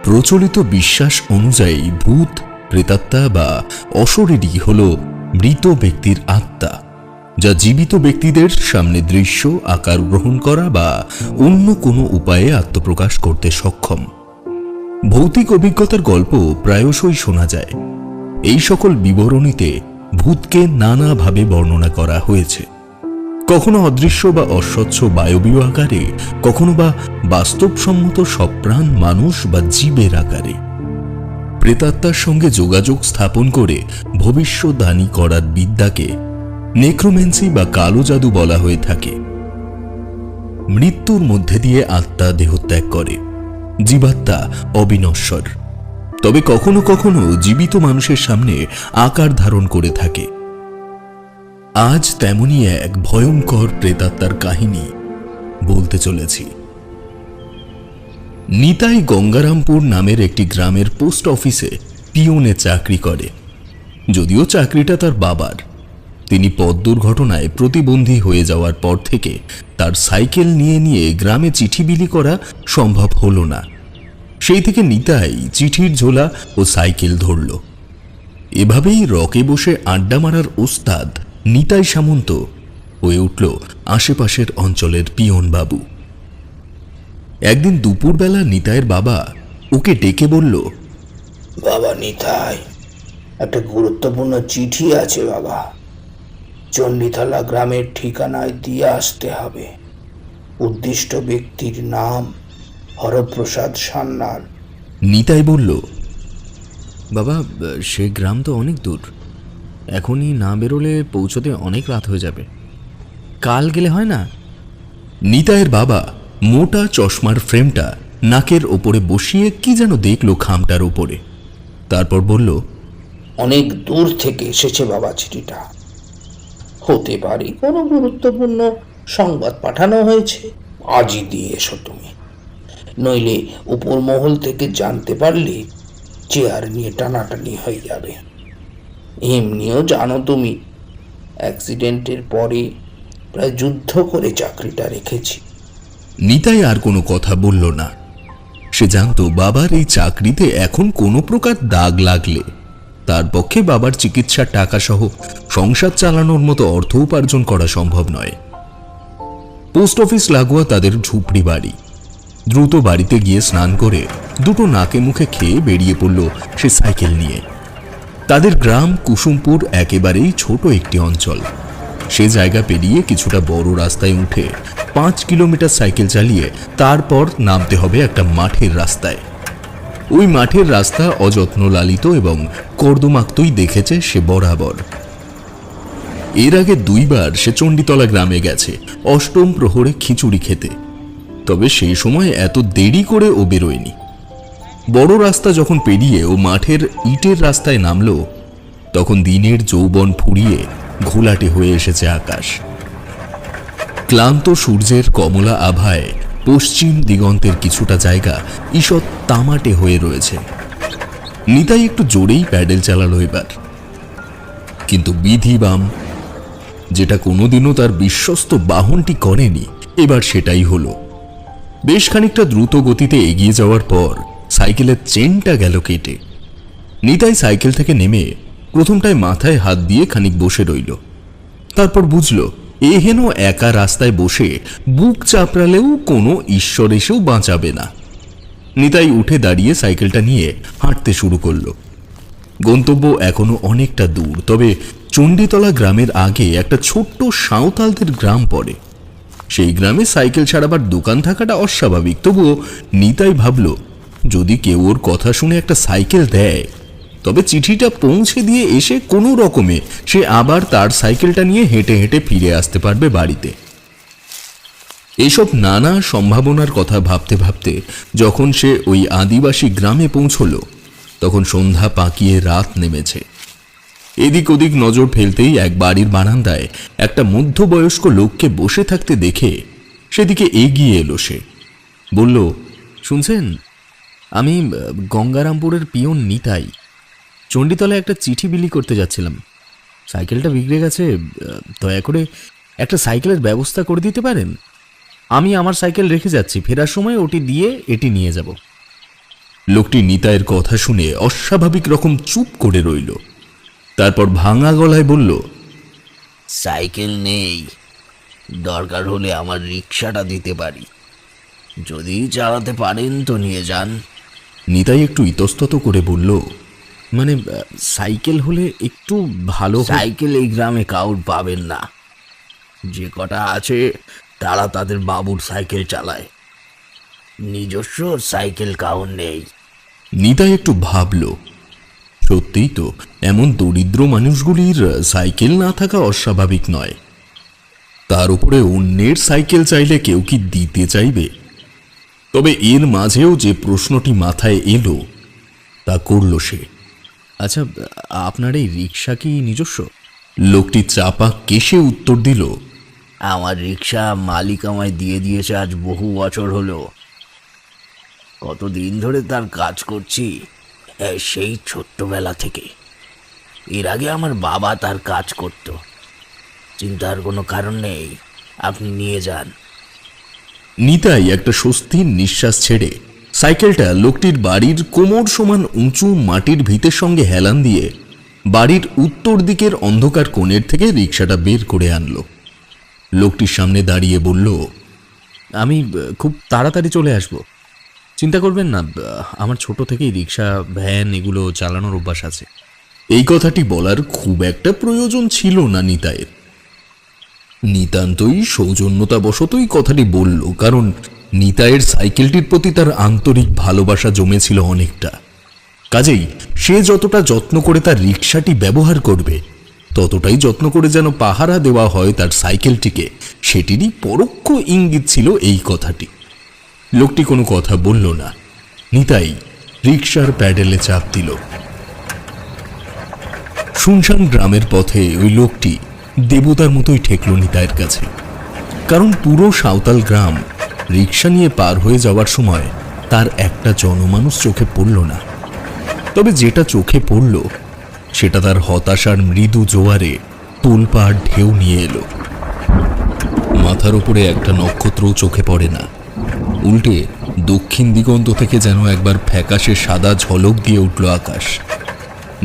প্রচলিত বিশ্বাস অনুযায়ী ভূত, প্রেতাত্মা বা অশরীরী হল মৃত ব্যক্তির আত্মা, যা জীবিত ব্যক্তিদের সামনে দৃশ্য আকার গ্রহণ করা বা অন্য কোনো উপায়ে আত্মপ্রকাশ করতে সক্ষম। ভৌতিক অভিজ্ঞতার গল্প প্রায়শই শোনা যায়। এই সকল বিবরণীতে ভূতকে নানাভাবে বর্ণনা করা হয়েছে, কখনো অদৃশ্য বা অস্বচ্ছ বায়বীয় আকারে, কখনো বা বাস্তবসম্মত সপ্রাণ মানুষ বা জীবের আকারে। প্রেতাত্মার সঙ্গে যোগাযোগ স্থাপন করে ভবিষ্যদ্বাণী করার বিদ্যাকে নেক্রোম্যান্সি বা কালো জাদু বলা হয়ে থাকে। মৃত্যুর মধ্যে দিয়ে আত্মা দেহত্যাগ করে, জীবাত্মা অবিনশ্বর, তবে কখনো কখনো জীবিত মানুষের সামনে আকার ধারণ করে থাকে। আজ তেমনই এক ভয়ঙ্কর প্রেতাত্মার কাহিনী বলতে চলেছি। নিতাই গঙ্গারামপুর নামের একটি গ্রামের পোস্ট অফিসে পিওনে চাকরি করে। যদিও চাকরিটা তার বাবার, তিনি পথ দুর্ঘটনায় প্রতিবন্ধী হয়ে যাওয়ার পর থেকে তার সাইকেল নিয়ে নিয়ে গ্রামে চিঠি বিলি করা সম্ভব হল না। সেই থেকে নিতাই চিঠির ঝোলা ও সাইকেল ধরল। এভাবেই রকে বসে আড্ডা মারার ওস্তাদ নিতাই সামন্ত হয়ে উঠল আশেপাশের অঞ্চলের পিয়ন বাবু। একদিন দুপুরবেলা নিতাইয়ের বাবা ওকে ডেকে বলল, বাবা নিতাই, একটা গুরুত্বপূর্ণ চিঠি আছে বাবা, চণ্ডীতলা গ্রামের ঠিকানায় দিয়ে আসতে হবে। উদ্দিষ্ট ব্যক্তির নাম হরপ্রসাদ সান্যাল। নিতাই বলল, বাবা, সে গ্রাম তো অনেক দূর, এখনই না বেরোলে পৌঁছতে অনেক রাত হয়ে যাবে, কাল গেলে হয় না? নিতাইয়ের বাবা মোটা চশমার ফ্রেমটা নাকের ওপরে বসিয়ে কি যেন দেখল খামটার ওপরে, তারপর বলল, অনেক দূর থেকে এসেছে বাবা চিঠিটা, হতে পারে কোনো গুরুত্বপূর্ণ সংবাদ পাঠানো হয়েছে। আজই দিয়ে এসো তুমি, নইলে উপর মহল থেকে জানতে পারলে চেয়ার নিয়ে টানাটানি হয়ে যাবে। এমনিও জানো তুমি, অ্যাক্সিডেন্টের পরে প্রায় যুদ্ধ করে চাকরিটা রেখেছি। নিতাই আর কোনো কথা বলল না। সে জানত বাবার এই চাকরিতে এখন কোনো প্রকার দাগ লাগলে তার পক্ষে বাবার চিকিৎসার টাকা সহ সংসার চালানোর মতো অর্থ উপার্জন করা সম্ভব নয়। পোস্ট অফিস লাগোয়া তাদের ঝুপড়ি বাড়ি। দ্রুত বাড়িতে গিয়ে স্নান করে দুটো নাকে মুখে খেয়ে বেরিয়ে পড়ল সে সাইকেল নিয়ে। তাদের গ্রাম কুসুমপুর একেবারেই ছোট একটি অঞ্চল। সে জায়গা পেরিয়ে কিছুটা বড় রাস্তায় উঠে 5 কিলোমিটার সাইকেল চালিয়ে তারপর নামতে হবে একটা মাঠের রাস্তায়। ওই মাঠের রাস্তা অযত্ন লালিত এবং কর্দমাক্তই দেখেছে সে বরাবর। এর আগে 2 বার সে চণ্ডীতলা গ্রামে গেছে অষ্টম প্রহরে খিচুড়ি খেতে, তবে সেই সময় এত দেরি করে ও বেরোয়নি। বড় রাস্তা যখন পেরিয়ে ও মাঠের ইটের রাস্তায় নামল, তখন দিনের যৌবন ফুরিয়ে ঘোলাটে হয়ে এসেছে আকাশ। ক্লান্ত সূর্যের কমলা আভায় পশ্চিম দিগন্তের কিছুটা জায়গা ঈষৎ তামাটে হয়ে রয়েছে। নিতাই একটু জোরেই প্যাডেল চালালো এবার, কিন্তু বিধি বাম, যেটা কোনোদিনও তার বিশ্বস্ত বাহনটি করেনি, এবার সেটাই হলো। বেশ খানিকটা দ্রুত গতিতে এগিয়ে যাওয়ার পর সাইকেলের চেনটা গেল কেটে। নিতাই সাইকেল থেকে নেমে প্রথমটায় মাথায় হাত দিয়ে খানিক বসে রইল। তারপর বুঝল এহেন একা রাস্তায় বসে বুক চাপড়ালেও কোনো ঈশ্বর এসেও বাঁচাবে না। নিতাই উঠে দাঁড়িয়ে সাইকেলটা নিয়ে হাঁটতে শুরু করল। গন্তব্য এখনো অনেকটা দূর, তবে চণ্ডীতলা গ্রামের আগে একটা ছোট্ট সাঁওতালদের গ্রাম পড়ে। সেই গ্রামে সাইকেল ছাড়াবার দোকান থাকাটা অস্বাভাবিক, তবুও নিতাই ভাবল যদি কেউ ওর কথা শুনে একটা সাইকেল দেয়, তবে চিঠিটা পৌঁছে দিয়ে এসে কোনো রকমে সে আবার তার সাইকেলটা নিয়ে হেঁটে হেঁটে ফিরে আসতে পারবে বাড়িতে। এসব নানা সম্ভাবনার কথা ভাবতে ভাবতে যখন সে ওই আদিবাসী গ্রামে পৌঁছল, তখন সন্ধ্যা পাকিয়ে রাত নেমেছে। এদিক ওদিক নজর ফেলতেই এক বাড়ির বারান্দায় একটা মধ্যবয়স্ক লোককে বসে থাকতে দেখে সেদিকে এগিয়ে এলো সে। বলল, শুনছেন, আমি গঙ্গারামপুরের পিয়ন নিতাই। চণ্ডীতলায় একটা চিঠি বিলি করতে যাচ্ছিলাম, সাইকেলটা বিগড়ে গেছে, দয়া করে একটা সাইকেলের ব্যবস্থা করে দিতে পারেন? আমি আমার সাইকেল রেখে যাচ্ছি, ফেরার সময় ওটি দিয়ে এটি নিয়ে যাব। লোকটি নিতাইয়ের কথা শুনে অস্বাভাবিক রকম চুপ করে রইল। তারপর ভাঙা গলায় বলল, সাইকেল নেই, দরকার হলে আমার রিক্সাটা দিতে পারি, যদি চালাতে পারেন তো নিয়ে যান। নিতাই একটু ইতস্তত করে বলল, মানে সাইকেল হলে একটু ভালো হয়। সাইকেল এই গ্রামে কাউর পাবেন না, যে কটা আছে তারা তাদের বাবুর সাইকেল চালায়, নিজস্ব সাইকেল কাউর নেই। নিতাই একটু ভাবল, সত্যিই তো এমন দরিদ্র মানুষগুলির সাইকেল না থাকা অস্বাভাবিক নয়। তার উপরে অন্যের সাইকেল চাইলে কেউ কি দিতে চাইবে? তবে এর মাঝেও যে প্রশ্নটি মাথায় এলো তা করল সে। আচ্ছা, আপনার এই রিক্সা কি নিজস্ব? লোকটি চাপা কেশে উত্তর দিল, আমার রিক্সা মালিক আমায় দিয়ে দিয়েছে আজ বহু বছর হলো। কতদিন ধরে তার কাজ করছি, সেই ছোট্টবেলা থেকে। এর আগে আমার বাবা তার কাজ করত। চিন্তার কোনো কারণ নেই, আপনি নিয়ে যান। নিতাই একটা স্বস্তির নিঃশ্বাস ছেড়ে সাইকেলটা লোকটির বাড়ির কোমর সমান উঁচু মাটির ভিতের সঙ্গে হেলান দিয়ে বাড়ির উত্তর দিকের অন্ধকার কোণের থেকে রিক্সাটা বের করে আনলো। লোকটির সামনে দাঁড়িয়ে বলল, আমি খুব তাড়াতাড়ি চলে আসব, চিন্তা করবেন না, আমার ছোট থেকেই রিক্সা ভ্যান এগুলো চালানোর অভ্যাস আছে। এই কথাটি বলার খুব একটা প্রয়োজন ছিল না নিতাইয়ের। নিতান্তই সৌজন্যতাবশতই কথাটি বলল, কারণ নিতাইয়ের সাইকেলটির প্রতি তার আন্তরিক ভালোবাসা জমেছিল অনেকটা। কাজেই সে যতটা যত্ন করে তার রিক্সাটি ব্যবহার করবে, ততটাই যত্ন করে যেন পাহারা দেওয়া হয় তার সাইকেলটিকে, সেটিরই পরোক্ষ ইঙ্গিত ছিল এই কথাটি। লোকটি কোনো কথা বলল না। নিতাই রিক্সার প্যাডেলে চাপ দিল। শুনশান গ্রামের পথে ওই লোকটি দেবতার মতোই ঠেকল নিতাইয়ের কাছে, কারণ পুরো সাঁওতাল গ্রাম রিক্সা নিয়ে পার হয়ে যাওয়ার সময় তার একটা জনমানুষ চোখে পড়ল না। তবে যেটা চোখে পড়ল সেটা তার হতাশার মৃদু জোয়ারে তোলপাড় ঢেউ নিয়ে এলো। মাথার উপরে একটা নক্ষত্রও চোখে পড়ে না, উল্টে দক্ষিণ দিগন্ত থেকে যেন একবার ফ্যাকাশে সাদা ঝলক দিয়ে উঠল আকাশ।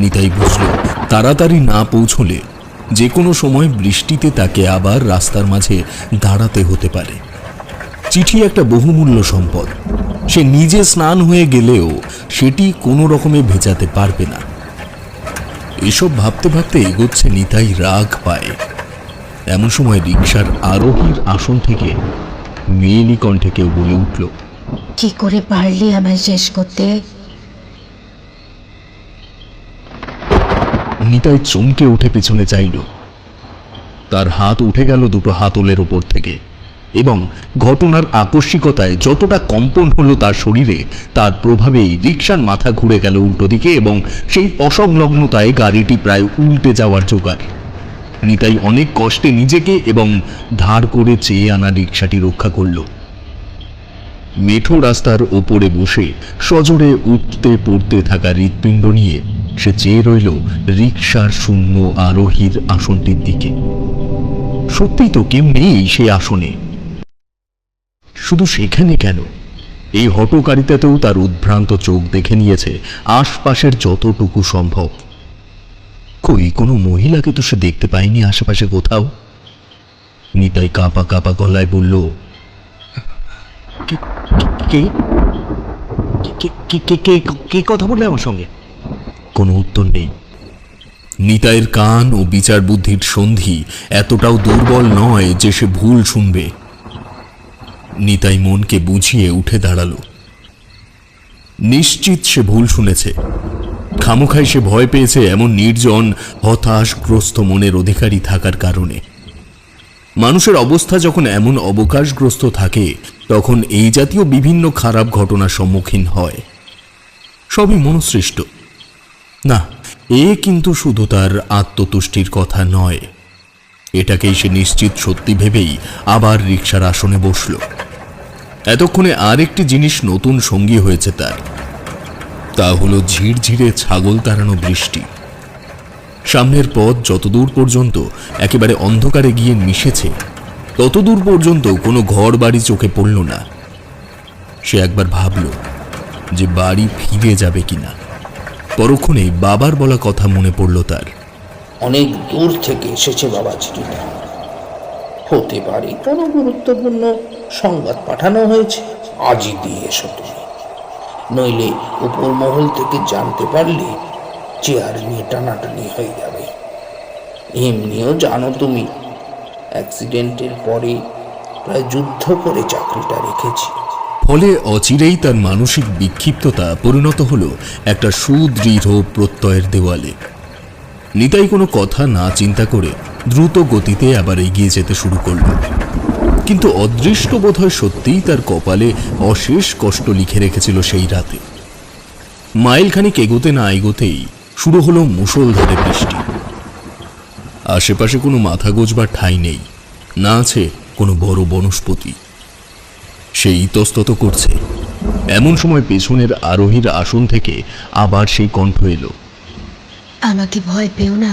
নিতাই বুঝল তাড়াতাড়ি না পৌঁছলে যে কোনো সময় বৃষ্টিতে তাকে আবার রাস্তার মাঝে দাঁড়াতে হতে পারে। চিঠি একটা বহুমূল্য সম্পদ, সে নিজে স্নান হয়ে গেলেও সেটি কোনো রকমে ভেজাতে পারবে না। এসব ভাবতে ভাবতে এগোচ্ছে নিতাই রাগ পায়। এমন সময় রিক্সার আরোহীর আসন থেকে মেয়েলি কণ্ঠে কেউ বলে উঠল, কি করে পারলি আমায় শেষ করতে? নিতাই চমকে উঠে পিছনে চাইল। তার হাত উঠে গেল দুটো হাতলের ওপর থেকে, এবং ঘটনার আকস্মিকতায় যতটা কম্পন হলো তার শরীরে, তার প্রভাবেই রিক্সার মাথা ঘুরে গেল উল্টো দিকে, এবং সেই অসংলগ্নতায় গাড়িটি প্রায় উল্টে যাওয়ার জোগাড়। নিতাই অনেক কষ্টে নিজেকে এবং ধার করে চেয়ে আনা রিক্সাটি রক্ষা করল। মেঠো রাস্তার ওপরে বসে সজোরে উঠতে পড়তে থাকা হৃৎপিণ্ড নিয়ে সে চেয়ে রইল রিক্সার শূন্য আরোহীর আসনটির দিকে। সত্যিই তো কেউ নেই সেই আসনে। শুধু সেখানে কেন, এই হঠকারিতাতেও তার উদ্ভ্রান্ত চোখ দেখে নিয়েছে আশপাশের যতটুকু সম্ভব। কই কোনো মহিলাকে তো সে দেখতে পায়নি আশেপাশে কোথাও। নিতাই কাঁপা কাঁপা গলায় বলল, কে কথা বললে আমার সঙ্গে? কোনো উত্তর নেই। নিতাইয়ের কান ও বিচার বুদ্ধির সন্ধি এতটাও দুর্বল নয় যে সে ভুল শুনবে। নিতাই মনকে বুঝিয়ে উঠে দাঁড়ালো। নিশ্চিত সে ভুল শুনেছে। খামোখাই সে ভয় পেয়েছে এমন নির্জন হতাশগ্রস্ত মনের অধিকারী থাকার কারণে। মানুষের অবস্থা যখন এমন অবকাশগ্রস্ত থাকে, তখন এই জাতীয় বিভিন্ন খারাপ ঘটনার সম্মুখীন হয়। সবই মনসৃষ্ট। না, এ কিন্তু শুধু তার আত্মতুষ্টির কথা নয়। এটাকেই সে নিশ্চিত সত্যি ভেবেই আবার রিক্সার আসনে বসল। এতক্ষণে আর একটি জিনিস নতুন সঙ্গী হয়েছে তার, তা হলো ঝিরঝিরে ছাগল তাড়ানো বৃষ্টি। সামনের পথ যতদূর পর্যন্ত একেবারে অন্ধকারে গিয়ে মিশেছে, ততদূর পর্যন্ত কোনো ঘর বাড়ি চোখে পড়ল না। সে একবার ভাবল যে বাড়ি ফিরে যাবে কিনা। পরক্ষণে বাবার বলা কথা মনে পড়ল তার। অনেক দূর থেকে এসেছে বাবা চিঠিটা। হতে পারে কোনো গুরুত্বপূর্ণ সংবাদ পাঠানো হয়েছে। আজই দিয়ে এসো তুমি, নইলে উপর মহল থেকে জানতে পারলে চেয়ার নিয়ে টানাটানি হয়ে যাবে। এমনিও জানো তুমি, অ্যাক্সিডেন্টের পরে প্রায় যুদ্ধ করে চাকরিটা রেখেছি। ফলে অচিরেই তার মানসিক বিক্ষিপ্ততা পরিণত হলো একটা সুদৃঢ় প্রত্যয়ের দেওয়ালে। নিতাই কোনো কথা না চিন্তা করে দ্রুত গতিতে আবার এগিয়ে যেতে শুরু করল। কিন্তু অদৃষ্ট বোধহয় সত্যিই তার কপালে অশেষ কষ্ট লিখে রেখেছিল সেই রাতে। মাইলখানিক এগোতে না এগোতেই শুরু হলো মুষলধারে বৃষ্টি। আশেপাশে কোনো মাথা গোজবার ঠাঁই নেই, না আছে কোনো বড় বনস্পতি। সে ইতস্তত করছে। এমন সময় পেছনের আরোহীর আসন থেকে আবার সেই কণ্ঠ এলো। আমাকে ভয় পেও না,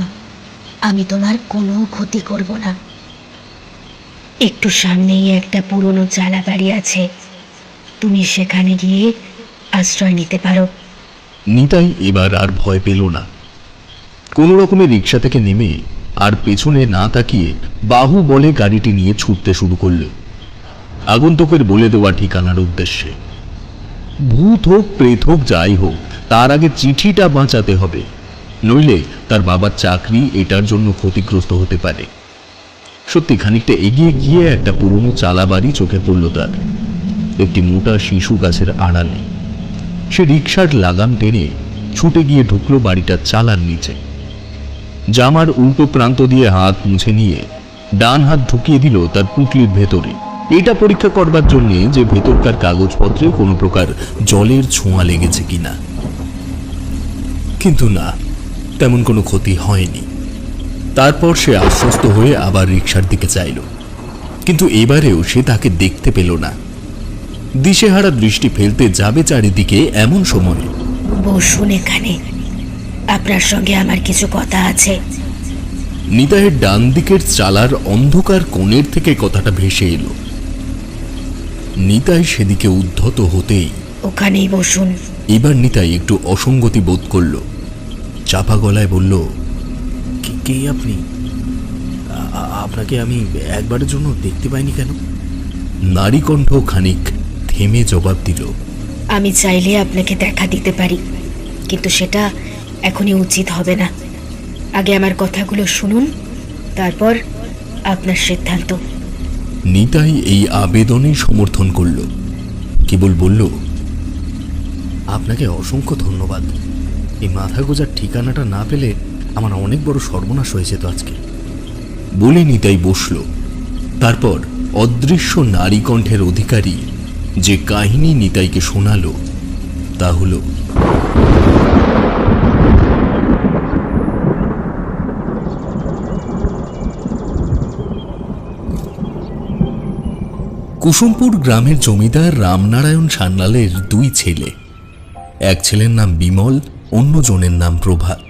আমি তোমার কোনো ক্ষতি করব না। একটু সামনেই একটা পুরনো চালা বাড়ি আছে, তুমি সেখানে গিয়ে আশ্রয় নিতে পারো। নিতাই এবার আর ভয় পেল না। কোনো রকমে রিক্সা থেকে নেমে আর পেছনে না তাকিয়ে বাহু বলে গাড়িটি নিয়ে ছুটতে শুরু করল আগন্তুকের বলে দেওয়া ঠিকানার উদ্দেশ্যে। ভূত হোক প্রেত হোক যাই হোক, তার আগে চিঠিটা বাঁচাতে হবে, নইলে তার বাবার চাকরি এটার জন্য ক্ষতিগ্রস্ত হতে পারে। সত্যি খানিকটা এগিয়ে গিয়ে একটা পুরনো চালা বাড়ি চোখে পড়ল তার, একটি মোটা শিশু গাছের আড়ালে। সে রিকশার লাগাম টেনে ছুটে গিয়ে ঢুকলো বাড়িটার চালার নিচে। জামার উল্টো প্রান্ত দিয়ে হাত মুছে নিয়ে ডান হাত ঢুকিয়ে দিল তার পুঁটলির ভেতরে, এটা পরীক্ষা করবার জন্য যে ভেতরকার কাগজপত্রে কোনো প্রকার জলের ছোঁয়া লেগেছে কিনা। কিন্তু না, তেমন কোনো ক্ষতি হয়নি। তারপর সে আশ্বস্ত হয়ে আবার রিকশার দিকে চাইল, কিন্তু এবারেও সে তাকে দেখতে পেল না। দিশেহারা দৃষ্টি ফেলতে যাবে চারিদিকে, এমন সময় বসুন এখানে, আপনার সঙ্গে আমার কিছু কথা আছে। নিতাইয়ের ডান দিকের চালার অন্ধকার কোণের থেকে কথাটা ভেসে এলো। নিতাই সেদিকে উদ্ধত হতেই ওখানেই বসুন। এবার নিতাই একটু অসঙ্গতি বোধ করল। চাপা গলায় বলল, কে আপনি? আপনাকে আমি একবারের জন্য দেখতে পাইনি কেন? নারী কণ্ঠ খানিক থেমে জবাব দিল, আমি চাইলে আপনাকে দেখা দিতে পারি, কিন্তু সেটা এখনই উচিত হবে না। আগে আমার কথাগুলো শুনুন, তারপর আপনার সিদ্ধান্ত। নিতাই এই আবেদনে সমর্থন করল, কেবল বলল, আপনাকে অসংখ্য ধন্যবাদ। এই মাথা গোজার ঠিকানাটা না পেলে আমার অনেক বড় সর্বনাশ হয়ে যেত আজকে। বলে নিতাই বসল। তারপর অদৃশ্য নারী কণ্ঠের অধিকারী যে কাহিনী নিতাইকে শোনালো তা হলো, কুসুমপুর গ্রামের জমিদার রামনারায়ণ সান্যালের দুই ছেলে। এক ছেলের নাম বিমল, অন্য জনের নাম প্রভাত।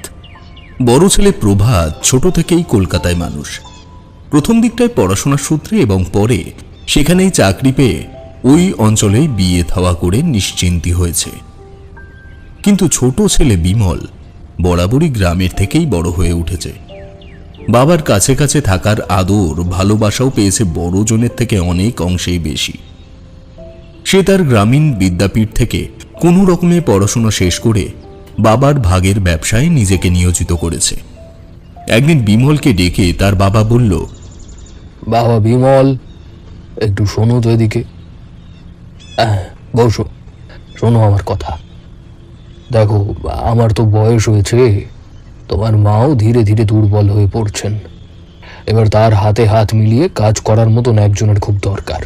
বড় ছেলে প্রভাত ছোট থেকেই কলকাতায় মানুষ। প্রথম দিকটায় পড়াশোনার সূত্রে এবং পরে সেখানেই চাকরি পেয়ে ওই অঞ্চলেই বিয়ে থাওয়া করে নিশ্চিন্তি হয়েছে। কিন্তু ছোট ছেলে বিমল বরাবরই গ্রামের থেকেই বড় হয়ে উঠেছে। বাবার কাছে কাছে থাকার আদর ভালোবাসাও পেয়েছে বড় জনের থেকে অনেক অংশেই বেশি। সে তার গ্রামীণ বিদ্যাপীঠ থেকে কোনো রকমে পড়াশোনা শেষ করে বাবার ভাগের ব্যবসায় নিজেকে নিয়োজিত করেছে। একদিন বিমলকে ডেকে তার বাবা বলল, বাবা বিমল, একটু শোনো তো এদিকে। বসো, শোনো আমার কথা। দেখো, আমার তো বয়স হয়েছে, তোমার মাও ধীরে ধীরে দুর্বল হয়ে পড়ছেন। এবার তার হাতে হাত মিলিয়ে কাজ করার মতন একজনের খুব দরকার।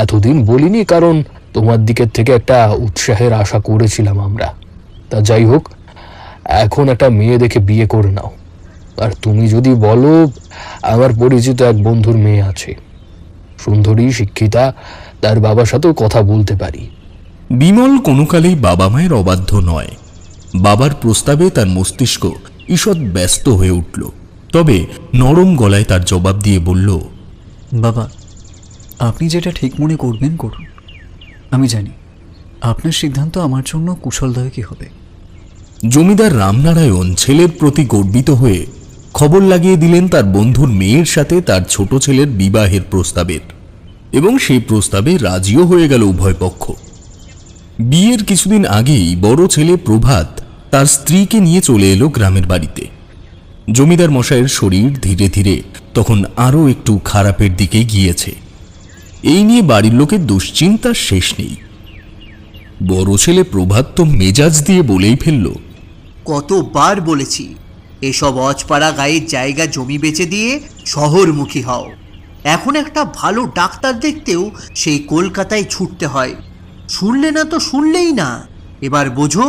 এতদিন বলিনি, কারণ তোমার দিকের থেকে একটা উৎসাহের আশা করেছিলাম আমরা। তা যাই হোক, এখন একটা মেয়ে দেখে বিয়ে করে নাও। আর তুমি যদি বলো, আমার পরিচিত এক বন্ধুর মেয়ে আছে, সুন্দরী, শিক্ষিতা, তার বাবার সাথেও কথা বলতে পারি। বিমল কোনো কালেই বাবা মায়ের অবাধ্য নয়। বাবার প্রস্তাবে তার মস্তিষ্ক ঈষৎ ব্যস্ত হয়ে উঠল, তবে নরম গলায় তার জবাব দিয়ে বলল, বাবা, আপনি যেটা ঠিক মনে করবেন করুন। আমি জানি আপনার সিদ্ধান্ত আমার জন্য কুশলদায়কই হবে। জমিদার রামনারায়ণ ছেলের প্রতি গর্বিত হয়ে খবর লাগিয়ে দিলেন তার বন্ধুর মেয়ের সাথে তার ছোট ছেলের বিবাহের প্রস্তাবের, এবং সেই প্রস্তাবে রাজিও হয়ে গেল উভয় পক্ষ। বিয়ের কিছুদিন আগেই বড় ছেলে প্রভাত তার স্ত্রীকে নিয়ে চলে এলো গ্রামের বাড়িতে। জমিদার মশাইয়ের শরীর ধীরে ধীরে তখন আরও একটু খারাপের দিকে গিয়েছে। এই নিয়ে বাড়ির লোকের দুশ্চিন্তার শেষ নেই। বড় ছেলে প্রভাত তো মেজাজ দিয়ে বলেই ফেলল, কতবার বলেছি এসব অজপাড়া গায়ের জায়গা জমি বেচে দিয়ে শহরমুখী হও। এখন একটা ভালো ডাক্তার দেখতেও সেই কলকাতায় ছুটতে হয়। শুনলে না তো শুনলেই না। এবার বোঝো,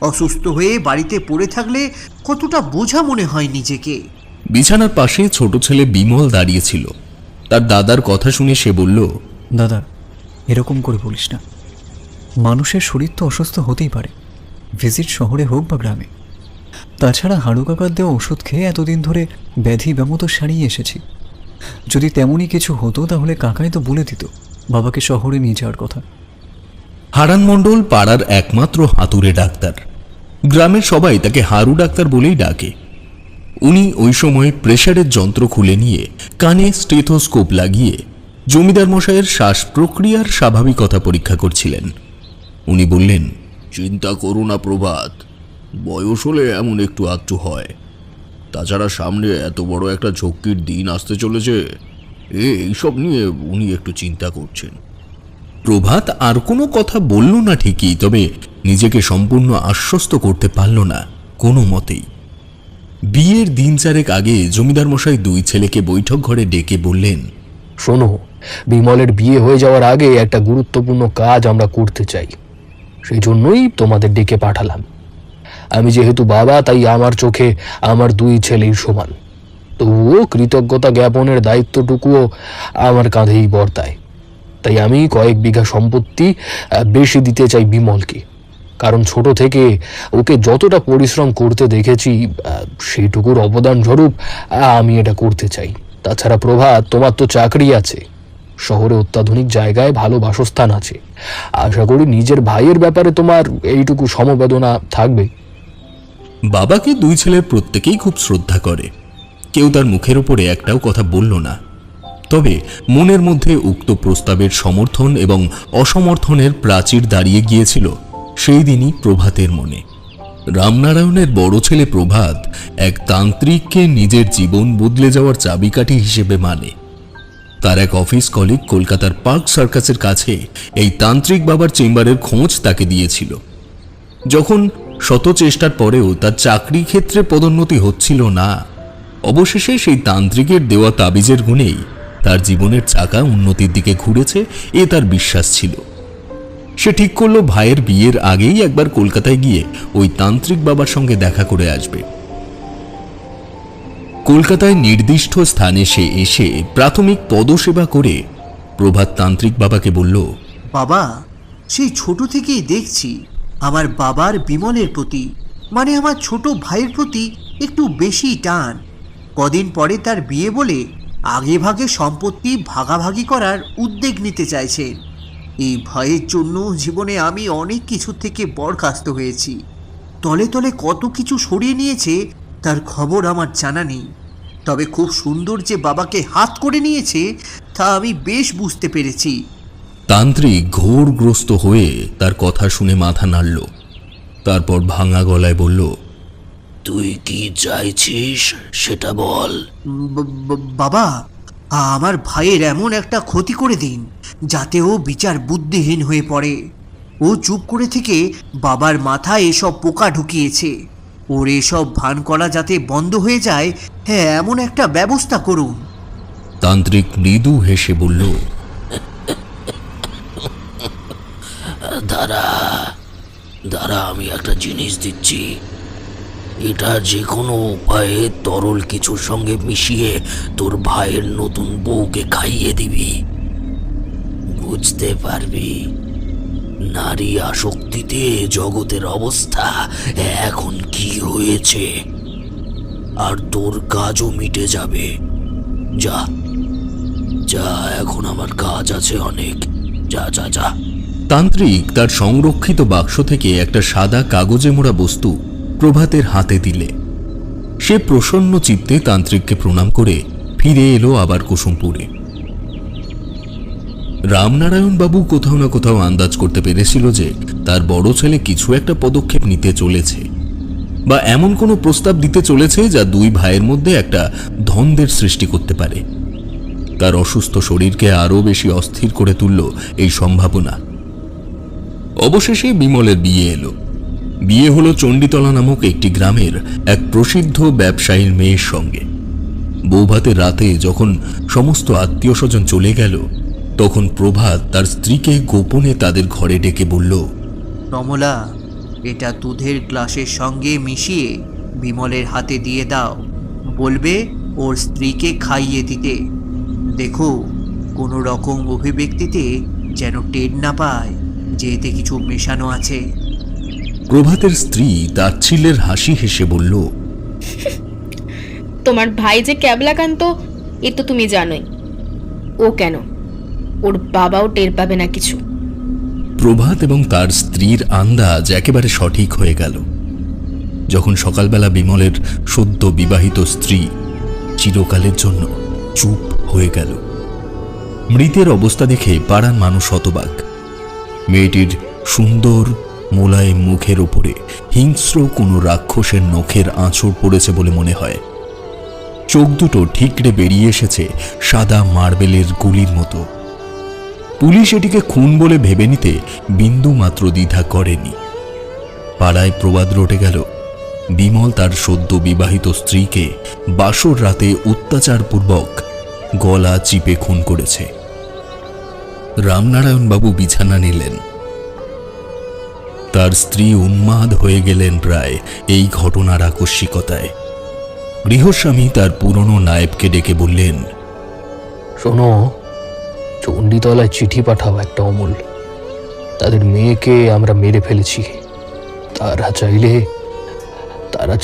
অসুস্থ হয়ে বাড়িতে পড়ে থাকলে কতটা বোঝা মনে হয় নিজেকে। বিছানার পাশে ছোট ছেলে বিমল দাঁড়িয়েছিল। তার দাদার কথা শুনে সে বলল, দাদা, এরকম করে বলিস না। মানুষের শরীর তো অসুস্থ হতেই পারে, ভিজিট শহরে হোক বা গ্রামে। তাছাড়া হাড়ু কাকার দেওয়া ওষুধ খেয়ে এতদিন ধরে ব্যাধি ব্যামো সারিয়ে এসেছি। যদি তেমনই কিছু হতো তাহলে কাকাই তো বলে দিত বাবাকে শহরে নিয়ে যাওয়ার কথা। হারান মণ্ডল পাড়ার একমাত্র হাতুড়ে ডাক্তার। গ্রামের সবাই তাকে হারু ডাক্তার বলেই ডাকে। উনি ওই সময় প্রেসারের যন্ত্র খুলে নিয়ে কানে স্টেথোস্কোপ লাগিয়ে জমিদার মশাইয়ের শ্বাস প্রক্রিয়ার স্বাভাবিকতা পরীক্ষা করছিলেন। উনি বললেন, চিন্তা করো না প্রভাত, বয়স হলে এমন একটু আধটু হয়। তাছাড়া সামনে এত বড় একটা ঝক্কির দিন আসতে চলেছে, এইসব নিয়ে উনি একটু চিন্তা করছেন। প্রভাত আর কোনো কথা বলল না ঠিকই, তবে নিজেকে সম্পূর্ণ আশ্বস্ত করতে পারল না কোনো মতেই। বিয়ের দিন চারেক আগে জমিদার মশাই দুই ছেলেকে বৈঠক ঘরে ডেকে বললেন, শোনো, বিমলের বিয়ে হয়ে যাওয়ার আগে একটা গুরুত্বপূর্ণ কাজ আমরা করতে চাই। সেই জন্যই তোমাদের ডেকে পাঠালাম। আমি যেহেতু বাবা, তাই আমার চোখে আমার দুই ছেলেই সমান। তবুও কৃতজ্ঞতা জ্ঞাপনের দায়িত্বটুকুও আমার কাঁধেই বর্তায়। তাই আমি কয়েক বিঘা সম্পত্তি বেশি দিতে চাই বিমলকে। কারণ ছোট থেকে ওকে যতটা পরিশ্রম করতে দেখেছি, সেইটুকুর অবদান স্বরূপ আমি এটা করতে চাই। তাছাড়া প্রভাত, তোমার তো চাকরি আছে, শহরে অত্যাধুনিক জায়গায় ভালো বাসস্থান আছে। আশা করি নিজের ভাইয়ের ব্যাপারে তোমার এইটুকু সমবেদনা থাকবে। বাবাকে দুই ছেলের প্রত্যেকেই খুব শ্রদ্ধা করে। কেউ তার মুখের উপরে একটাও কথা বলল না। তবে মনের মধ্যে উক্ত প্রস্তাবের সমর্থন এবং অসমর্থনের প্রাচীর দাঁড়িয়ে গিয়েছিল সেই দিনই প্রভাতের মনে। রামনারায়ণের বড় ছেলে প্রভাত এক তান্ত্রিককে নিজের জীবন বদলে যাওয়ার চাবিকাঠি হিসেবে মানে। তার এক অফিস কলিগ কলকাতার পার্ক সার্কাসের কাছে এই তান্ত্রিক বাবার চেম্বারের খোঁজ তাকে দিয়েছিল। যখন শত চেষ্টার পরেও তার চাকরি ক্ষেত্রে পদোন্নতি হচ্ছিল না, অবশেষে সেই তান্ত্রিকের দেওয়া তাবিজের গুণেই তার জীবনের চাকা উন্নতির দিকে ঘুরেছে, এ তার বিশ্বাস ছিল। সে ঠিক করলো ভাইয়ের বিয়ের আগেই একবার কলকাতায় গিয়ে ওই তান্ত্রিক বাবার সঙ্গে দেখা করে আসবে। কলকাতায় নির্দিষ্ট স্থানে সে এসে প্রাথমিক পদসেবা করে প্রভাত তান্ত্রিক বাবাকে বলল, বাবা, সেই ছোট থেকেই দেখছি আমার বাবার বিমলের প্রতি, মানে আমার ছোট ভাইয়ের প্রতি একটু বেশি টান। কদিন পরে তার বিয়ে বলে আগে ভাগে সম্পত্তি ভাগাভাগি করার উদ্যোগ নিতে চাইছেন। এই ভয়ের জন্য জীবনে আমি অনেক কিছু থেকে বরখাস্ত হয়েছি। তলে তলে কত কিছু সরিয়ে নিয়েছে তার খবর আমার জানা নেই। তবে খুব সুন্দর যে বাবাকে হাত করে নিয়েছে তা আমি বেশ বুঝতে পেরেছি। তান্ত্রিক ঘোরগ্রস্ত হয়ে তার কথা শুনে মাথা নাড়ল। তারপর ভাঙা গলায় বলল, তুই কি চাইছিস সেটা বল। বাবা, আমার ভাইয়ের এমন একটা ক্ষতি করে দিন যাতে ও বিচার বুদ্ধিহীন হয়ে পড়ে। ও চুপ করে থেকে বাবার মাথায় এসব পোকা ঢুকিয়েছে। ওর এসব ভান করা যাতে বন্ধ হয়ে যায়, হ্যাঁ, এমন একটা ব্যবস্থা করুন। তান্ত্রিক মৃদু হেসে বলল, দাঁড়া, আমি একটা জিনিস দিচ্ছি। এটা যে কোনো উপায়ে তরল কিছুর সঙ্গে মিশিয়ে তোর ভাইয়ের নতুন বউকে খাইয়ে দিবি। বুঝতে পারবি নারী আসক্তিতে জগতের অবস্থা এখন কি হয়েছে, আর তোর কাজও মিটে যাবে। যা, যা, এখন আমার কাজ আছে অনেক। যা যা যা। তান্ত্রিক তার সংরক্ষিত বাক্স থেকে একটা সাদা কাগজে মোড়া বস্তু প্রভাতের হাতে দিলে সে প্রসন্ন চিত্তে তান্ত্রিককে প্রণাম করে ফিরে এলো আবার কুসুমপুরে। রামনারায়ণ বাবু কোথাও না কোথাও আন্দাজ করতে পেরেছিল যে তার বড় ছেলে কিছু একটা পদক্ষেপ নিতে চলেছে, বা এমন কোনো প্রস্তাব দিতে চলেছে যা দুই ভাইয়ের মধ্যে একটা দ্বন্দ্বের সৃষ্টি করতে পারে। তার অসুস্থ শরীরকে আরো বেশি অস্থির করে তুলল এই সম্ভাবনা। অবশেষে বিমলের বিয়ে এলো। বিয়ে হলো চণ্ডীতলা নামক একটি গ্রামের এক প্রসিদ্ধ ব্যবসায়ীর মেয়ের সঙ্গে। বৌভাতের রাতে যখন সমস্ত আত্মীয় স্বজন চলে গেল, তখন প্রভাত তার স্ত্রীকে গোপনে তাদের ঘরে ডেকে বলল, কমলা, এটা দুধের গ্লাসের সঙ্গে মিশিয়ে বিমলের হাতে দিয়ে দাও, বলবে ওর স্ত্রীকে খাইয়ে দিতে। দেখো কোনো রকম অভিব্যক্তিতে যেন টের না পায় যে এতে কিছু মেশানো আছে। প্রভাতের স্ত্রী তাচ্ছিল্যের হাসি হেসে বলল, তোমার ভাই যে ক্যাবলাকান্ত এ তো তুমি জানোই। ও কেন, ওর বাবাও টের পাবে না কিছু। প্রভাত এবং তার স্ত্রীর আন্দাজ একেবারে সঠিক হয়ে গেল। যখন সকালবেলা বিমলের সদ্য বিবাহিত স্ত্রী চিরকালের জন্য চুপ হয়ে গেল। মৃতের অবস্থা দেখে পাড়ার মানুষ হতবাক। মেয়েটির সুন্দর মোলায়েম মুখের ওপরে হিংস্র কোনো রাক্ষসের নখের আঁচড় পড়েছে বলে মনে হয়। চোখ দুটো ঠিকরে বেরিয়ে এসেছে সাদা মার্বেলের গুলির মতো। পুলিশ এটিকে খুন বলে ভেবে নিতে বিন্দু মাত্র দ্বিধা করেনি। পাড়ায় প্রবাদ রটে গেল, বিমল তার সদ্য বিবাহিত স্ত্রীকে বাসর রাতে অত্যাচারপূর্বক গলা চিপে খুন করেছে। রামনারায়ণ বাবু বিছানা নিলেন। তার স্ত্রী উন্মাদ হয়ে গেলেন প্রায় এই ঘটনার আকস্মিকতায়। গৃহস্বামী তার পুরনো নায়েবকে ডেকে বললেন, শোনো, চণ্ডীতলায় চিঠি পাঠাও একটা অমূল। তাদের মেয়েকে আমরা মেরে ফেলেছি। তারা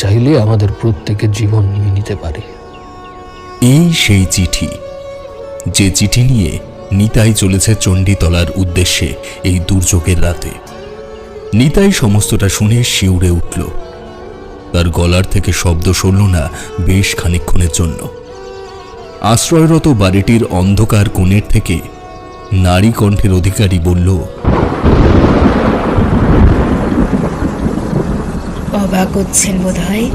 চাইলে আমাদের প্রত্যেকের জীবন নিয়ে নিতে পারে। এই সেই চিঠি, যে চিঠি নিয়ে নিতাই চলেছে চণ্ডীতলার উদ্দেশ্যে এই দুর্যোগের রাতে। নিতাই সমস্তটা শুনে শিউরে উঠল। তার গলার থেকে শব্দ শুনল না বেশ খানিকক্ষণের জন্য। আশ্রয়রত বাড়িটির অন্ধকার কোণের থেকে নারী কণ্ঠের অধিকারী বলল, অবাক হচ্ছেন বোধ হয়,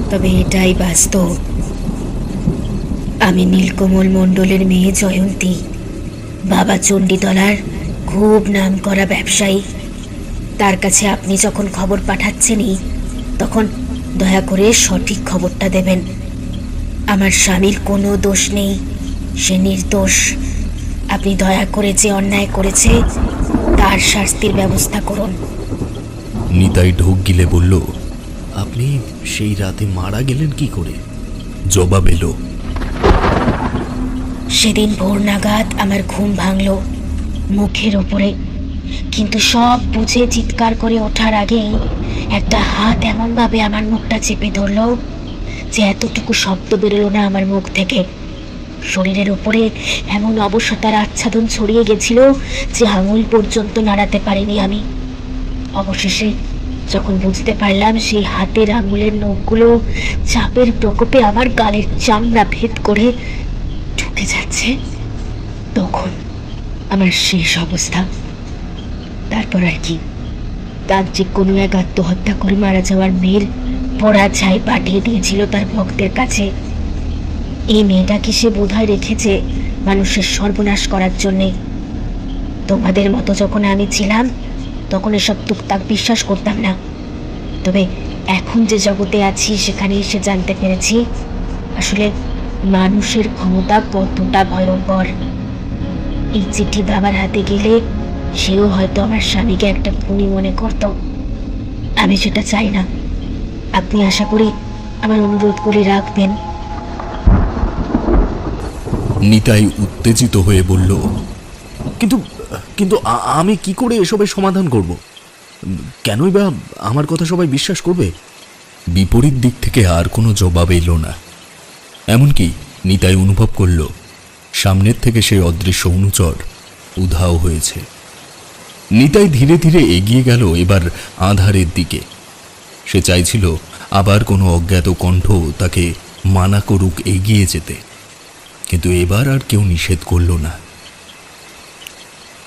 তবে এটাই বাস্তব। আমি নীলকমল মণ্ডলের মেয়ে জয়ন্তী। বাবা চণ্ডীতলার খুব নামকরা ব্যবসায়ী। তার কাছে আপনি যখন খবর পাঠাচ্ছেনই, তখন দয়া করে সঠিক খবরটা দেবেন। আমার স্বামীর কোনো দোষ নেই, সে নির্দোষ। আপনি দয়া করে যে অন্যায় করেছে তার শাস্তির ব্যবস্থা করুন। নিতাই ঢোক গিলে বলল, আপনি সেই রাতে মারা গেলেন কি করে? জবাব এলো, সেদিন ভোর নাগাদ আমার ঘুম ভাঙল মুখের ওপরে, কিন্তু সব বুঝে চিৎকার করে ওঠার আগেই একটা হাত এমনভাবে আমার মুখটা চেপে ধরল যে এতটুকু শব্দ বেরোলো না আমার মুখ থেকে। শরীরের উপরে এমন অবশতার আচ্ছাদন ছড়িয়ে গেছিল যে আঙুল পর্যন্ত নাড়াতে পারিনি আমি। অবশেষে যখন বুঝতে পারলাম সেই হাতের আঙুলের নখগুলো চাপের প্রকোপে আমার গালের চামড়া ভেদ করে ঢুকে যাচ্ছে, তখন আমার শেষ অবস্থা। তারপর আর কি, তার যে কোনো এক আত্মহত্যা করে মারা যাওয়ার মেয়ের পড়া ছাই পাঠিয়ে দিয়েছিল তার ভক্তের কাছে। এই মেয়েটাকে সে বোধহয় রেখেছে মানুষের সর্বনাশ করার জন্যে। তোমাদের মতো যখন আমি ছিলাম তখন এসব টুকটাক বিশ্বাস করতাম না, তবে এখন যে জগতে আছি সেখানে এসে জানতে পেরেছি আসলে মানুষের ক্ষমতা কতটা ভয়ঙ্কর। এই চিঠি বাবার হাতে গেলে সেও হয়তো আমার স্বামীকে একটা খুনি মনে করত। আমি সেটা চাই না। আপনি আশা করি আমার অনুরোধ করে রাখবেন। নিতাই উত্তেজিত হয়ে বলল, কিন্তু কিন্তু আমি কি করে এসবের সমাধান করব? কেনই বা আমার কথা সবাই বিশ্বাস করবে? বিপরীত দিক থেকে আর কোনো জবাব এলো না। এমনকি নিতাই অনুভব করল সামনের থেকে সেই অদৃশ্য অনুচর উধাও হয়েছে। নিতাই ধীরে ধীরে এগিয়ে গেল এবার আঁধারের দিকে। সে চাইছিল আবার কোনো অজ্ঞাত কণ্ঠ তাকে মানা করুক এগিয়ে যেতে, কিন্তু এবার আর কেউ নিষেধ করল না।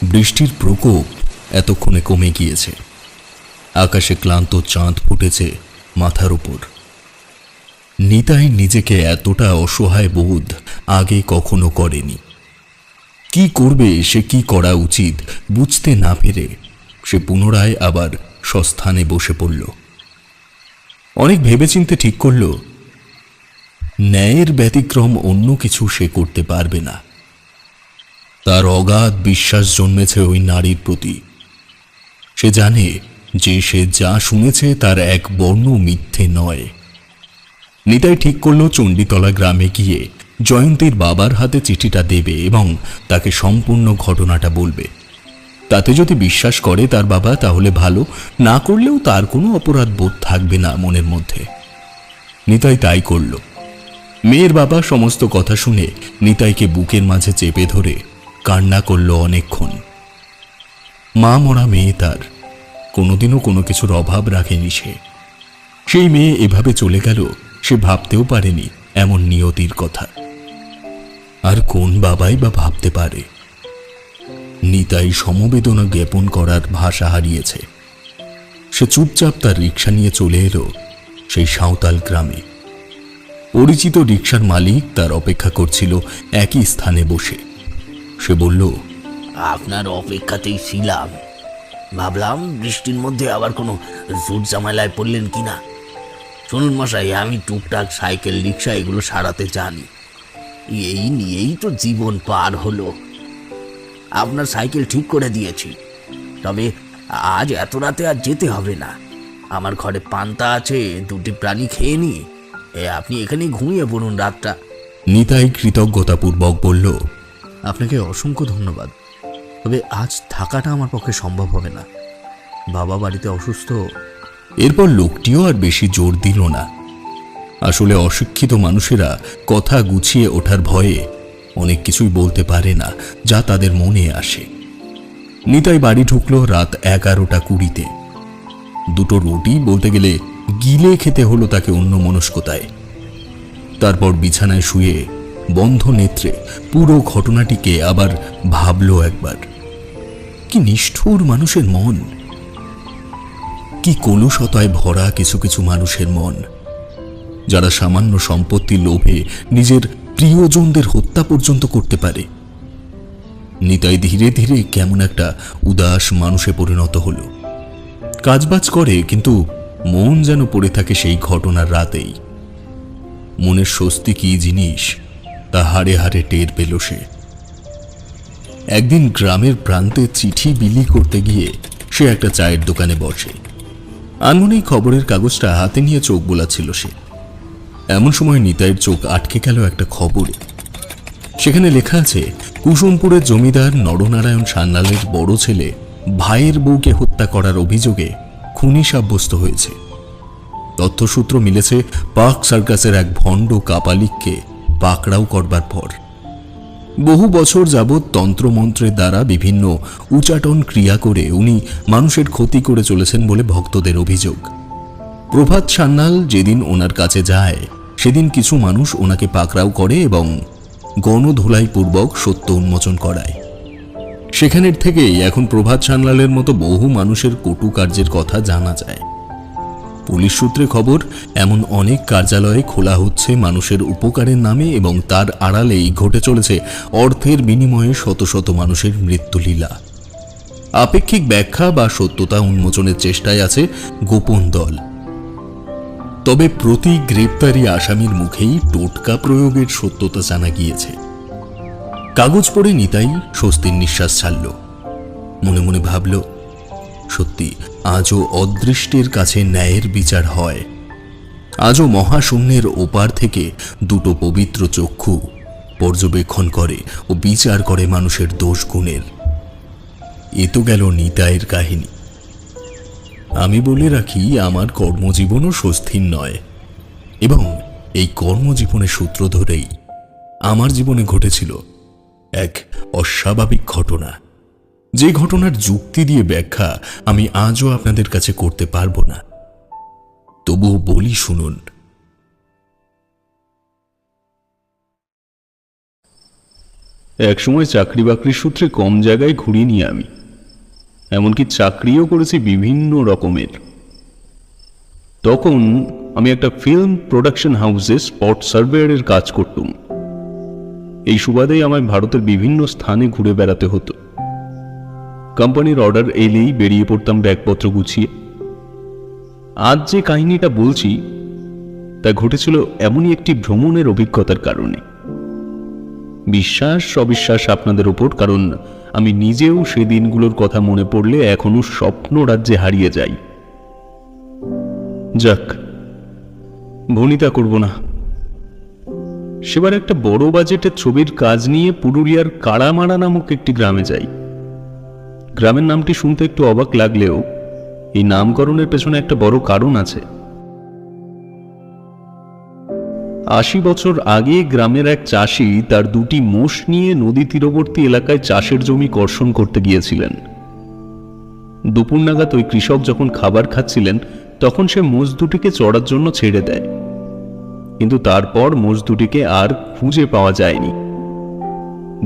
বৃষ্টির প্রকোপ এতক্ষণে কমে গিয়েছে। আকাশে ক্লান্ত চাঁদ ফুটেছে মাথার উপর। নিতাই নিজেকে এতটা অসহায় বোধ আগে কখনো করেনি। কি করবে, সে কি করা উচিত বুঝতে না পেরে সে পুনরায় আবার স্বস্থানে বসে পড়ল। অনেক ভেবেচিন্তে ঠিক করল ন্যায়ের ব্যতিক্রম অন্য কিছু সে করতে পারবে না। তার অগাধ বিশ্বাস জন্মেছে ওই নারীর প্রতি। সে জানে যে সে যা শুনেছে তার এক বর্ণ মিথ্যে নয়। নিতাই ঠিক করল চণ্ডীতলা গ্রামে গিয়ে জয়ন্তীর বাবার হাতে চিঠিটা দেবে এবং তাকে সম্পূর্ণ ঘটনাটা বলবে। তাতে যদি বিশ্বাস করে তার বাবা তাহলে ভালো, না করলেও তার কোনো অপরাধ বোধ থাকবে না মনের মধ্যে। নিতাই তাই করল। মেয়ের বাবা সমস্ত কথা শুনে নিতাইকে বুকের মাঝে চেপে ধরে কান্না করল অনেকক্ষণ। মা মরা মেয়ে তার, কোনোদিনও কোনো কিছুর অভাব রাখেনি সে। সেই মেয়ে এভাবে চলে গেল, সে ভাবতেও পারেনি এমন নিয়তির কথা। আর কোন বাবাই বা ভাবতে পারে? নিতাই সমবেদনা জ্ঞাপন করার ভাষা হারিয়েছে। সে চুপচাপ তার রিক্সা নিয়ে চলে এলো সেই সাঁওতাল গ্রামে। পরিচিত রিক্সার মালিক তার অপেক্ষা করছিল একই স্থানে বসে। সে বলল, আপনার অপেক্ষাতেই ছিলাম। ভাবলাম বৃষ্টির মধ্যে আবার কোনো জুট ঝামেলায় পড়লেন কিনা। শুনুন মশাই, আমি টুকটাক সাইকেল রিক্সা এগুলো সারাতে জানি। এই নিয়েই তো জীবন পার হলো। আপনার সাইকেল ঠিক করে দিয়েছি, তবে আজ এত রাতে আর যেতে হবে না। আমার ঘরে পান্তা আছে, দুটি প্রাণী খেয়ে নি। আপনি এখানে ঘুমিয়ে পড়ুন রাতটা। নিতাই কৃতজ্ঞতাপূর্বক বলল, আপনাকে অসংখ্য ধন্যবাদ, তবে আজ থাকাটা আমার পক্ষে সম্ভব হবে না। বাবা বাড়িতে অসুস্থ। এরপর লোকটিও আর বেশি জোর দিল না। আসলে অশিক্ষিত মানুষেরা কথা গুছিয়ে ওঠার ভয়ে অনেক কিছুই বলতে পারে না যা তাদের মনে আসে। নিতাই বাড়ি ঢুকলো রাত 11:20। দুটো রুটি বলতে গেলে গিলে খেতে হলো তাকে অন্য মনস্কতায়। তারপর বিছানায় শুয়ে বন্ধ নেত্রে পুরো ঘটনাটিকে আবার ভাবল একবার। কি নিষ্ঠুর মানুষের মন, কি কলুষতায় ভরা কিছু কিছু মানুষের মন, যারা সামান্য সম্পত্তির লোভে নিজের প্রিয়জনদের হত্যা পর্যন্ত করতে পারে। নিতাই ধীরে ধীরে কেমন একটা উদাস মানুষে পরিণত হলো। কাজবাজ করে, কিন্তু মন যেন পড়ে থাকে সেই ঘটনার রাতেই। মনের স্বস্তি কি জিনিস তা হাড়ে হাড়ে টের পেল সে। একদিন গ্রামের প্রান্তে চিঠি বিলি করতে গিয়ে সে একটা চায়ের দোকানে বসে। আনমনেই খবরের কাগজটা হাতে নিয়ে চোখ বোলাচ্ছিল সে। এমন সময় নিতাইয়ের চোখ আটকে গেল একটা খবরে। সেখানে লেখা আছে, কুসুমপুরের জমিদার নরনারায়ণ সান্যালের বড় ছেলে ভাইয়ের বউকে হত্যা করার অভিযোগে খুনি সাব্যস্ত হয়েছে। তথ্যসূত্র মিলেছে পার্ক সার্কাসের এক ভণ্ড কাপালিককে পাকড়াও করবার পর। বহু বছর যাবৎ তন্ত্রমন্ত্রের দ্বারা বিভিন্ন উচাটন ক্রিয়া করে উনি মানুষের ক্ষতি করে চলেছেন বলে ভক্তদের অভিযোগ। প্রভাত সান্যাল যেদিন ওনার কাছে যায় সেদিন কিছু মানুষ ওনাকে পাকড়াও করে এবং গণধোলাইপূর্বক সত্য উন্মোচন করায়। সেখানের থেকেই এখন প্রভাত সান্যালের মতো বহু মানুষের কটু কার্যের কথা জানা যায়। পুলিশ সূত্রে খবর, এমন অনেক কার্যালয়ে খোলা হচ্ছে মানুষের উপকারের নামে এবং তার আড়ালেই ঘটে চলেছে অর্থের বিনিময়ে শত শত মানুষের মৃত্যুলীলা। আপেক্ষিক ব্যাখ্যা বা সত্যতা উন্মোচনের চেষ্টায় আছে গোপন দল। তবে প্রতি গ্রেপ্তারি আসামির মুখেই টোটকা প্রয়োগের সত্যতা জানা গিয়েছে। কাগজ পড়ে নিতাই স্বস্তির নিঃশ্বাস ছাড়ল। মনে মনে ভাবল, সত্যি আজও অদৃষ্টের কাছে ন্যায়ের বিচার হয়। আজও মহাশূন্যের ওপার থেকে দুটো পবিত্র চক্ষু পর্যবেক্ষণ করে ও বিচার করে মানুষের দোষ গুণের। এ তো গেল নিতাইয়ের কাহিনী। আমি বলে রাখি, আমার কর্মজীবনও স্বস্তির নয় এবং এই কর্মজীবনের সূত্র ধরেই আমার জীবনে ঘটেছিল এক অস্বাভাবিক ঘটনা, যে ঘটনার যুক্তি দিয়ে ব্যাখ্যা আমি আজও আপনাদের কাছে করতে পারবো না। তবুও বলি, শুনুন। একসময় চাকরি বাকরির সূত্রে কম জায়গায় ঘুরিনি আমি, এমনকি চাকরিও করেছি বিভিন্ন রকমের। তখন আমি একটা ফিল্ম প্রোডাকশন হাউসে স্পট সার্ভেয়ারের কাজ করতাম। এই সুবাদেই আমায় ভারতের বিভিন্ন স্থানে ঘুরে বেড়াতে হতো। কোম্পানির অর্ডার এলেই বেরিয়ে পড়তাম ব্যাগপত্র গুছিয়ে। আজ যে কাহিনীটা বলছি তা ঘটেছিল এমনই একটি ভ্রমণের অভিজ্ঞতার কারণে। বিশ্বাস অবিশ্বাস আপনাদের ওপর, কারণ আমি নিজেও সে দিনগুলোর কথা মনে পড়লে এখনো স্বপ্ন রাজ্যে হারিয়ে যাই। যাক, ভনিতা করব না। সেবার একটা বড় বাজেটের ছবির কাজ নিয়ে পুরুলিয়ার কাড়ামারা নামক একটি গ্রামে যাই। গ্রামের নামটি শুনতে একটু অবাক লাগলেও এই নামকরণের পেছনে একটা বড় কারণ আছে। 80 বছর আগে গ্রামের এক চাষি তার 2টি মোষ নিয়ে নদী তীরবর্তী এলাকায় চাষের জমি কর্ষণ করতে গিয়েছিলেন। দুপুর নাগাদ ওই কৃষক যখন খাবার খাচ্ছিলেন তখন সে মোষ দুটিকে চড়ার জন্য ছেড়ে দেয়, কিন্তু তারপর মোষ দুটিকে আর খুঁজে পাওয়া যায়নি।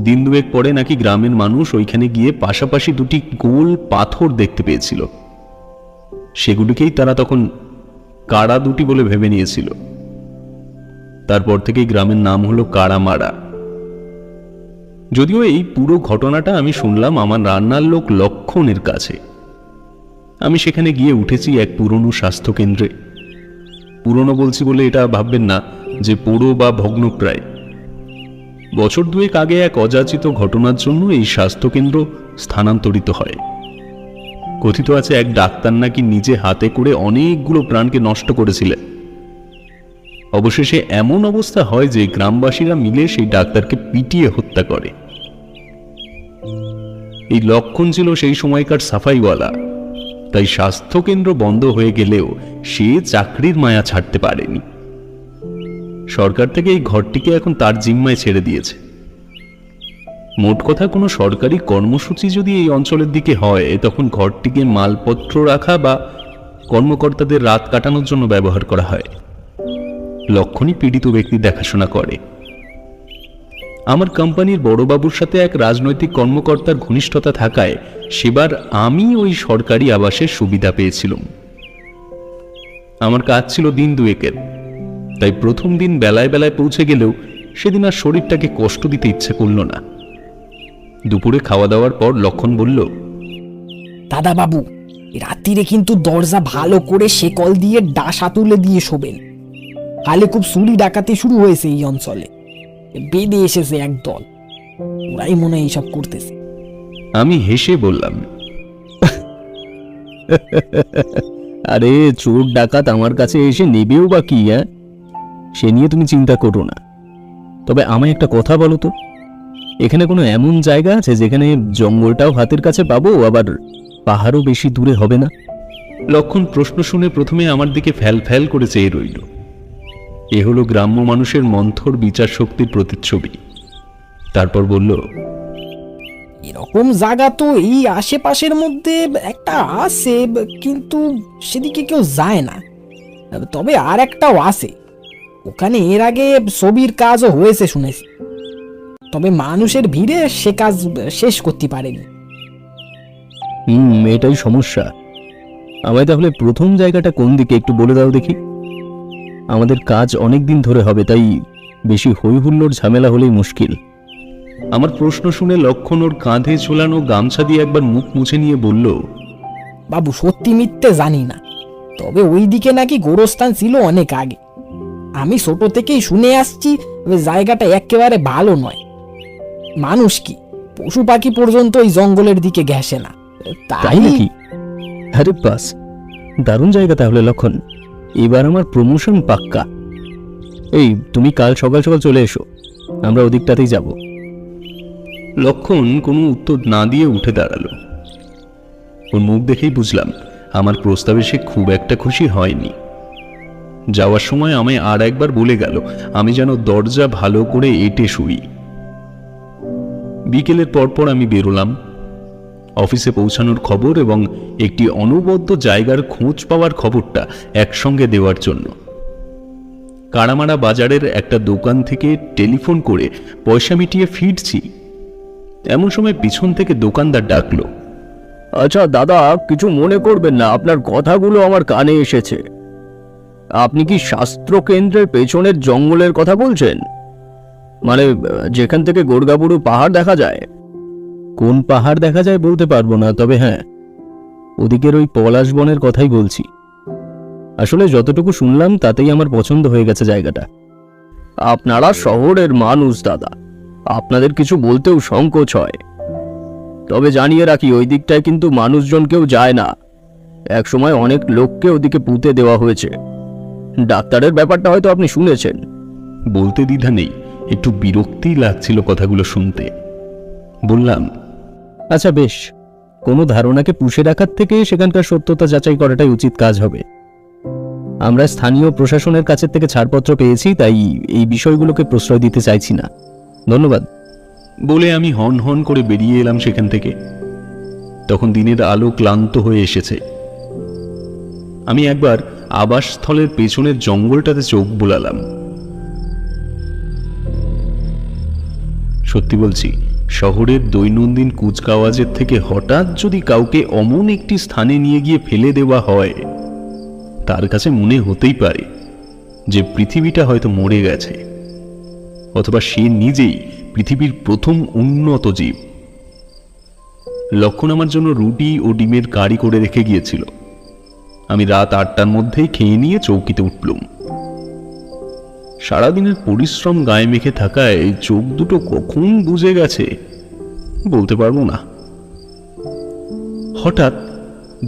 দিন দুয়েক পরে নাকি গ্রামের মানুষ ওইখানে গিয়ে পাশাপাশি 2টি গোল পাথর দেখতে পেয়েছিল। সেগুলিকেই তারা তখন কাড়া দুটি বলে ভেবে নিয়েছিল। তারপর থেকেই গ্রামের নাম হলো কাড়ামারা। যদিও এই পুরো ঘটনাটা আমি শুনলাম আমার রান্নার লোক লক্ষণের কাছে। আমি সেখানে গিয়ে উঠেছি এক পুরনো স্বাস্থ্যকেন্দ্রে। পুরনো বলছি বলে এটা ভাববেন না যে পুরো বা ভগ্নপ্রায়। বছর দুয়েক আগে এক অযাচিত ঘটনার জন্য এই স্বাস্থ্যকেন্দ্র স্থানান্তরিত হয়। কথিত আছে এক ডাক্তার নাকি নিজে হাতে করে অনেকগুলো প্রাণকে নষ্ট করেছিলেন। অবশেষে এমন অবস্থা হয় যে গ্রামবাসীরা মিলে সেই ডাক্তারকে পিটিয়ে হত্যা করে। এই লক্ষণ ছিল সেই সময়কার সাফাইওয়ালা, তাই স্বাস্থ্যকেন্দ্র বন্ধ হয়ে গেলেও সে চাকরির মায়া ছাড়তে পারেনি। সরকার থেকে এই ঘরটিকে এখন তার জিম্মায় ছেড়ে দিয়েছে। মোট কথা, কোনো সরকারি কর্মসূচি যদি এই অঞ্চলের দিকে হয় তখন ঘরটিকে মালপত্র রাখা বা কর্মকর্তাদের রাত কাটানোর জন্য ব্যবহার করা হয়। লক্ষণই পীড়িত ব্যক্তি দেখাশোনা করে। আমার কোম্পানির বড়বাবুর সাথে এক রাজনৈতিক কর্মকর্তার ঘনিষ্ঠতা থাকায় সেবার আমি ওই সরকারি আবাসের সুবিধা পেয়েছিলাম। আমার কাজ ছিল দিন দুয়েকের, তাই প্রথম দিন বেলায় বেলায় পৌঁছে গেলেও সেদিন আর শরীরটাকে কষ্ট দিতে ইচ্ছে করল না। দুপুরে খাওয়া দাওয়ার পর লক্ষণ বলল, দাদা বাবু, রাত্রিরে কিন্তু দরজা ভালো করে শেকল দিয়ে ডাসা তুলে দিয়ে শোবেন। হালে খুব চুরি ডাকাতি শুরু হয়েছে এই অঞ্চলে, বেঁধে এসেছে একদল, ওরাই মনে হয় এইসব করতেছে। আমি হেসে বললাম, আরে চোর ডাকাত আমার কাছে এসে নেবেও বা কি, সে নিয়ে তুমি চিন্তা করো না। তবে আমায় একটা কথা বলো তো, এখানে কোনো এমন জায়গা আছে যেখানে জঙ্গলটাও হাতের কাছে পাবো, আবার পাহাড়ও বেশি দূরে হবে না? লক্ষণ প্রশ্ন শুনে প্রথমে আমার দিকে ফ্যাল ফ্যাল করে চেয়ে রইল। এ হলো গ্রাম্য মানুষের মন্থর বিচার শক্তির প্রতিচ্ছবি। তারপর বলল, এরকম জায়গা তো এই আশেপাশের মধ্যে একটা আছে, কিন্তু সেদিকে কেউ যায় না। তবে আর একটাও আছে, ওখানে এর আগে ছবির কাজও হয়েছে শুনেছি, তবে মানুষের ভিড়ে সে কাজ শেষ করতে পারেনি। এটাই সমস্যা। আমায় তাহলে প্রথম জায়গাটা কোন দিকে একটু বলে দাও দেখি। আমাদের কাজ অনেক দিন ধরে হবে, তাই বেশি হই হুল্লোড় ঝামেলা হলেই মুশকিল। আমার প্রশ্ন শুনে লক্ষণ ওর কাঁধে ঝোলানো গামছা দিয়ে একবার মুখ মুছে নিয়ে বলল, বাবু, সত্যি মিথ্যে জানি না, তবে ওই দিকে নাকি গোরস্থান ছিল অনেক আগে। আমি ছোট থেকেই শুনে আসছি ওই জায়গাটা একেবারে ভালো নয়। মানুষ কি, পশু পাখি পর্যন্ত ওই জঙ্গলের দিকে ঘেঁষে না। তাই নাকি? আরে বাস, দারুণ জায়গা তাহলে লক্ষণ। এবার আমার প্রমোশন পাক্কা। এই, তুমি কাল সকাল সকাল চলে এসো, আমরা ওদিকটাতেই যাব। লক্ষণ কোনো উত্তর না দিয়ে উঠে দাঁড়ালো। ওর মুখ দেখেই বুঝলাম আমার প্রস্তাবে সে খুব একটা খুশি হয়নি। যাওয়ার সময় আমায় আর একবার বলে গেল আমি যেন দরজা ভালো করে এঁটে শুই। বিকেলের পরপর আমি বেরোলাম অফিসে পৌঁছানোর খবর এবং একটি অনবদ্য জায়গার খোঁজ পাওয়ার খবরটা একসঙ্গে দেওয়ার জন্য। কাড়ামারা বাজারের একটা দোকান থেকে টেলিফোন করে পয়সা মিটিয়ে ফিরছি, এমন সময় পিছন থেকে দোকানদার ডাকলো, আচ্ছা দাদা, কিছু মনে করবেন না, আপনার কথাগুলো আমার কানে এসেছে। আপনি কি শাস্ত্র কেন্দ্রের পেছনের জঙ্গলের কথা বলছেন? মানে যেখান থেকে গোর্গাবুড়ু পাহাড় দেখা যায়? কোন পাহাড় দেখা যায় বলতে পারবো না, তবে হ্যাঁ, ওদিকের ওই পলাশ বনের কথাই বলছি। আসলে যতটুকু শুনলাম তাতেই আমার পছন্দ হয়ে গেছে জায়গাটা। আপনারা শহরের মানুষ দাদা, আপনাদের কিছু বলতেও সংকোচ হয়। তবে জানিয়ে রাখি, ওই দিকটায় কিন্তু মানুষজন কেউ যায় না। একসময় অনেক লোককে ওদিকে পুঁতে দেওয়া হয়েছে। ডাক্তারের ব্যাপারটা হয়তো আপনি শুনেছেন। বলতে দ্বিধা নেই, একটু বিরক্তিই লাগছিল কথাগুলো শুনতে। বললাম, আচ্ছা বেশ, কোনো ধারণাকে পুষে রাখার থেকে সেখানকার সত্যতা যাচাই করাটাই উচিত কাজ হবে। আমরা স্থানীয় প্রশাসনের কাছের থেকে ছাড়পত্র পেয়েছি, তাই এই বিষয়গুলোকে প্রশ্রয় দিতে চাইছি না। ধন্যবাদ বলে আমি হন হন করে বেরিয়ে এলাম সেখান থেকে। তখন দিনের আলো ক্লান্ত হয়ে এসেছে। আমি একবার আবাসস্থলের পেছনের জঙ্গলটাতে চোখ বুলালাম। সত্যি বলছি, শহরের দৈনন্দিন কুচকাওয়াজের থেকে হঠাৎ যদি কাউকে অমন একটি স্থানে নিয়ে গিয়ে ফেলে দেওয়া হয়, তার কাছে মনে হতেই পারে যে পৃথিবীটা হয়তো মরে গেছে, অথবা সে নিজেই পৃথিবীর প্রথম উন্নত জীব। লক্ষণ আমার জন্য রুটি ও ডিমের কারি করে রেখে গিয়েছিল। আমি রাত 8টার মধ্যেই খেয়ে নিয়ে চৌকিতে উঠলুম। সারাদিনের পরিশ্রম গায়ে মেখে থাকায় চোখ দুটো কখন বুজে গেছে বলতে পারবো না। হঠাৎ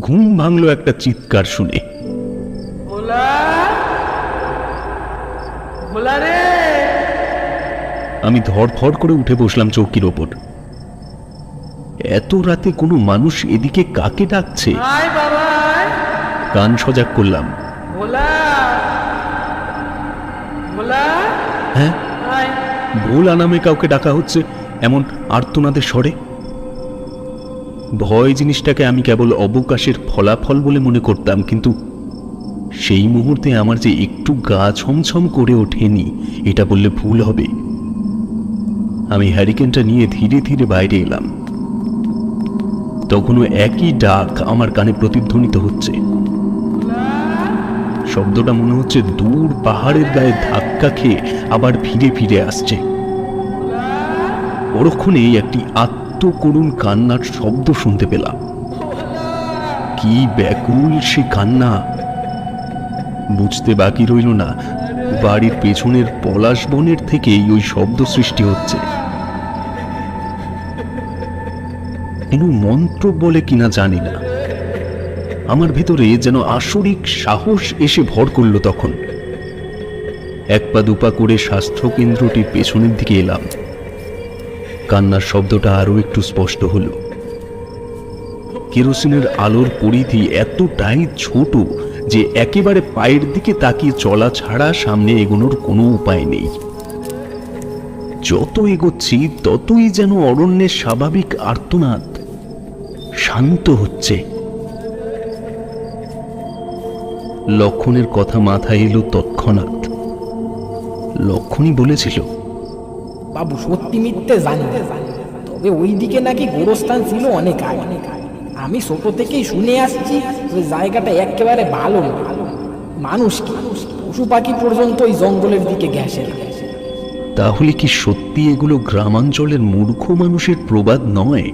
ঘুম ভাঙলো একটা চিৎকার শুনে। আমি ধড়ফড় করে উঠে বসলাম চৌকির ওপর। এত রাতে কোনো মানুষ এদিকে কাকে ডাকছে? কান সজাগ করলাম। হ্যাঁ, ভোলা নামে কাউকে ডাকা হচ্ছে এমন আর্তনাদের স্বরে। ভয় জিনিসটাকে আমি কেবল অবকাশের ফলাফল বলে মনে করতাম, কিন্তু সেই মুহূর্তে আমার যে একটু গা ছমছম করে ওঠেনি এটা বললে ভুল হবে। আমি হ্যারিকেনটা নিয়ে ধীরে ধীরে বাইরে এলাম। তখনও একই ডাক আমার কানে প্রতিধ্বনিত হচ্ছে। শব্দটা মনে হচ্ছে দূর পাহাড়ের গায়ে ধাক্কা খেয়ে আবার ফিরে ফিরে আসছে। পরক্ষণে একটি আত্মকরুণ কান্নার শব্দ শুনতে পেলাম। কি ব্যাকুল সে কান্না! বুঝতে বাকি রইল না বাড়ির পেছনের পলাশ বনের থেকেই ওই শব্দ সৃষ্টি হচ্ছে। কোনো মন্ত্র বলে কিনা জানি না, আমার ভেতরে যেন আসরিক সাহস এসে ভর করল। তখন এক পা দুপা করে স্বাস্থ্য কেন্দ্রটির পেছনের দিকে এলাম। কান্নার শব্দটা আরো একটু স্পষ্ট হলো। কেরোসিনের আলোর পরিধি এতটাই ছোট যে একেবারে পায়ের দিকে তাকিয়ে চলা ছাড়া সামনে এগোনোর কোনো উপায় নেই। যত এগোচ্ছি ততই যেন অরণ্যের স্বাভাবিক আর্তনাদ শান্ত হচ্ছে। লক্ষণের কথা মাথায় এলো তৎক্ষণাৎ। লক্ষণই বলেছিল, বাবু সত্যি মিথ্যে জানি না, তবে ওই দিকে নাকি গোরস্থান ছিল অনেক আগে। আমি ছোট থেকেই শুনে আসছি ওই জায়গাটা একেবারে ভালো না। মানুষ কি পশু পাখি পর্যন্ত ওই জঙ্গলের দিকে ঘেঁষে। তাহলে কি সত্যি এগুলো গ্রামাঞ্চলের মূর্খ মানুষের প্রবাদ নয়,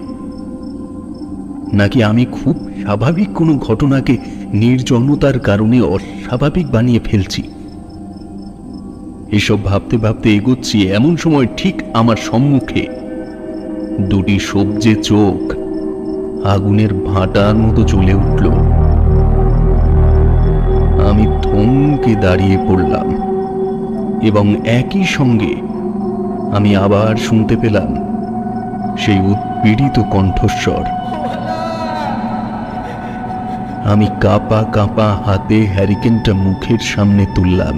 নাকি আমি খুব স্বাভাবিক কোনো ঘটনাকে নির্জনতার কারণে অস্বাভাবিক বানিয়ে ফেলছি? এসব ভাবতে ভাবতে এগোচ্ছি, এমন সময় ঠিক আমার সম্মুখে দুটি সবজে চোখ আগুনের ভাটার মতো জ্বলে উঠল। আমি থমকে দাঁড়িয়ে পড়লাম এবং একই সঙ্গে আমি আবার শুনতে পেলাম সেই উৎপীড়িত কণ্ঠস্বর। আমি কাঁপা কাঁপা হাতে হ্যারিকেনটা মুখের সামনে তুললাম।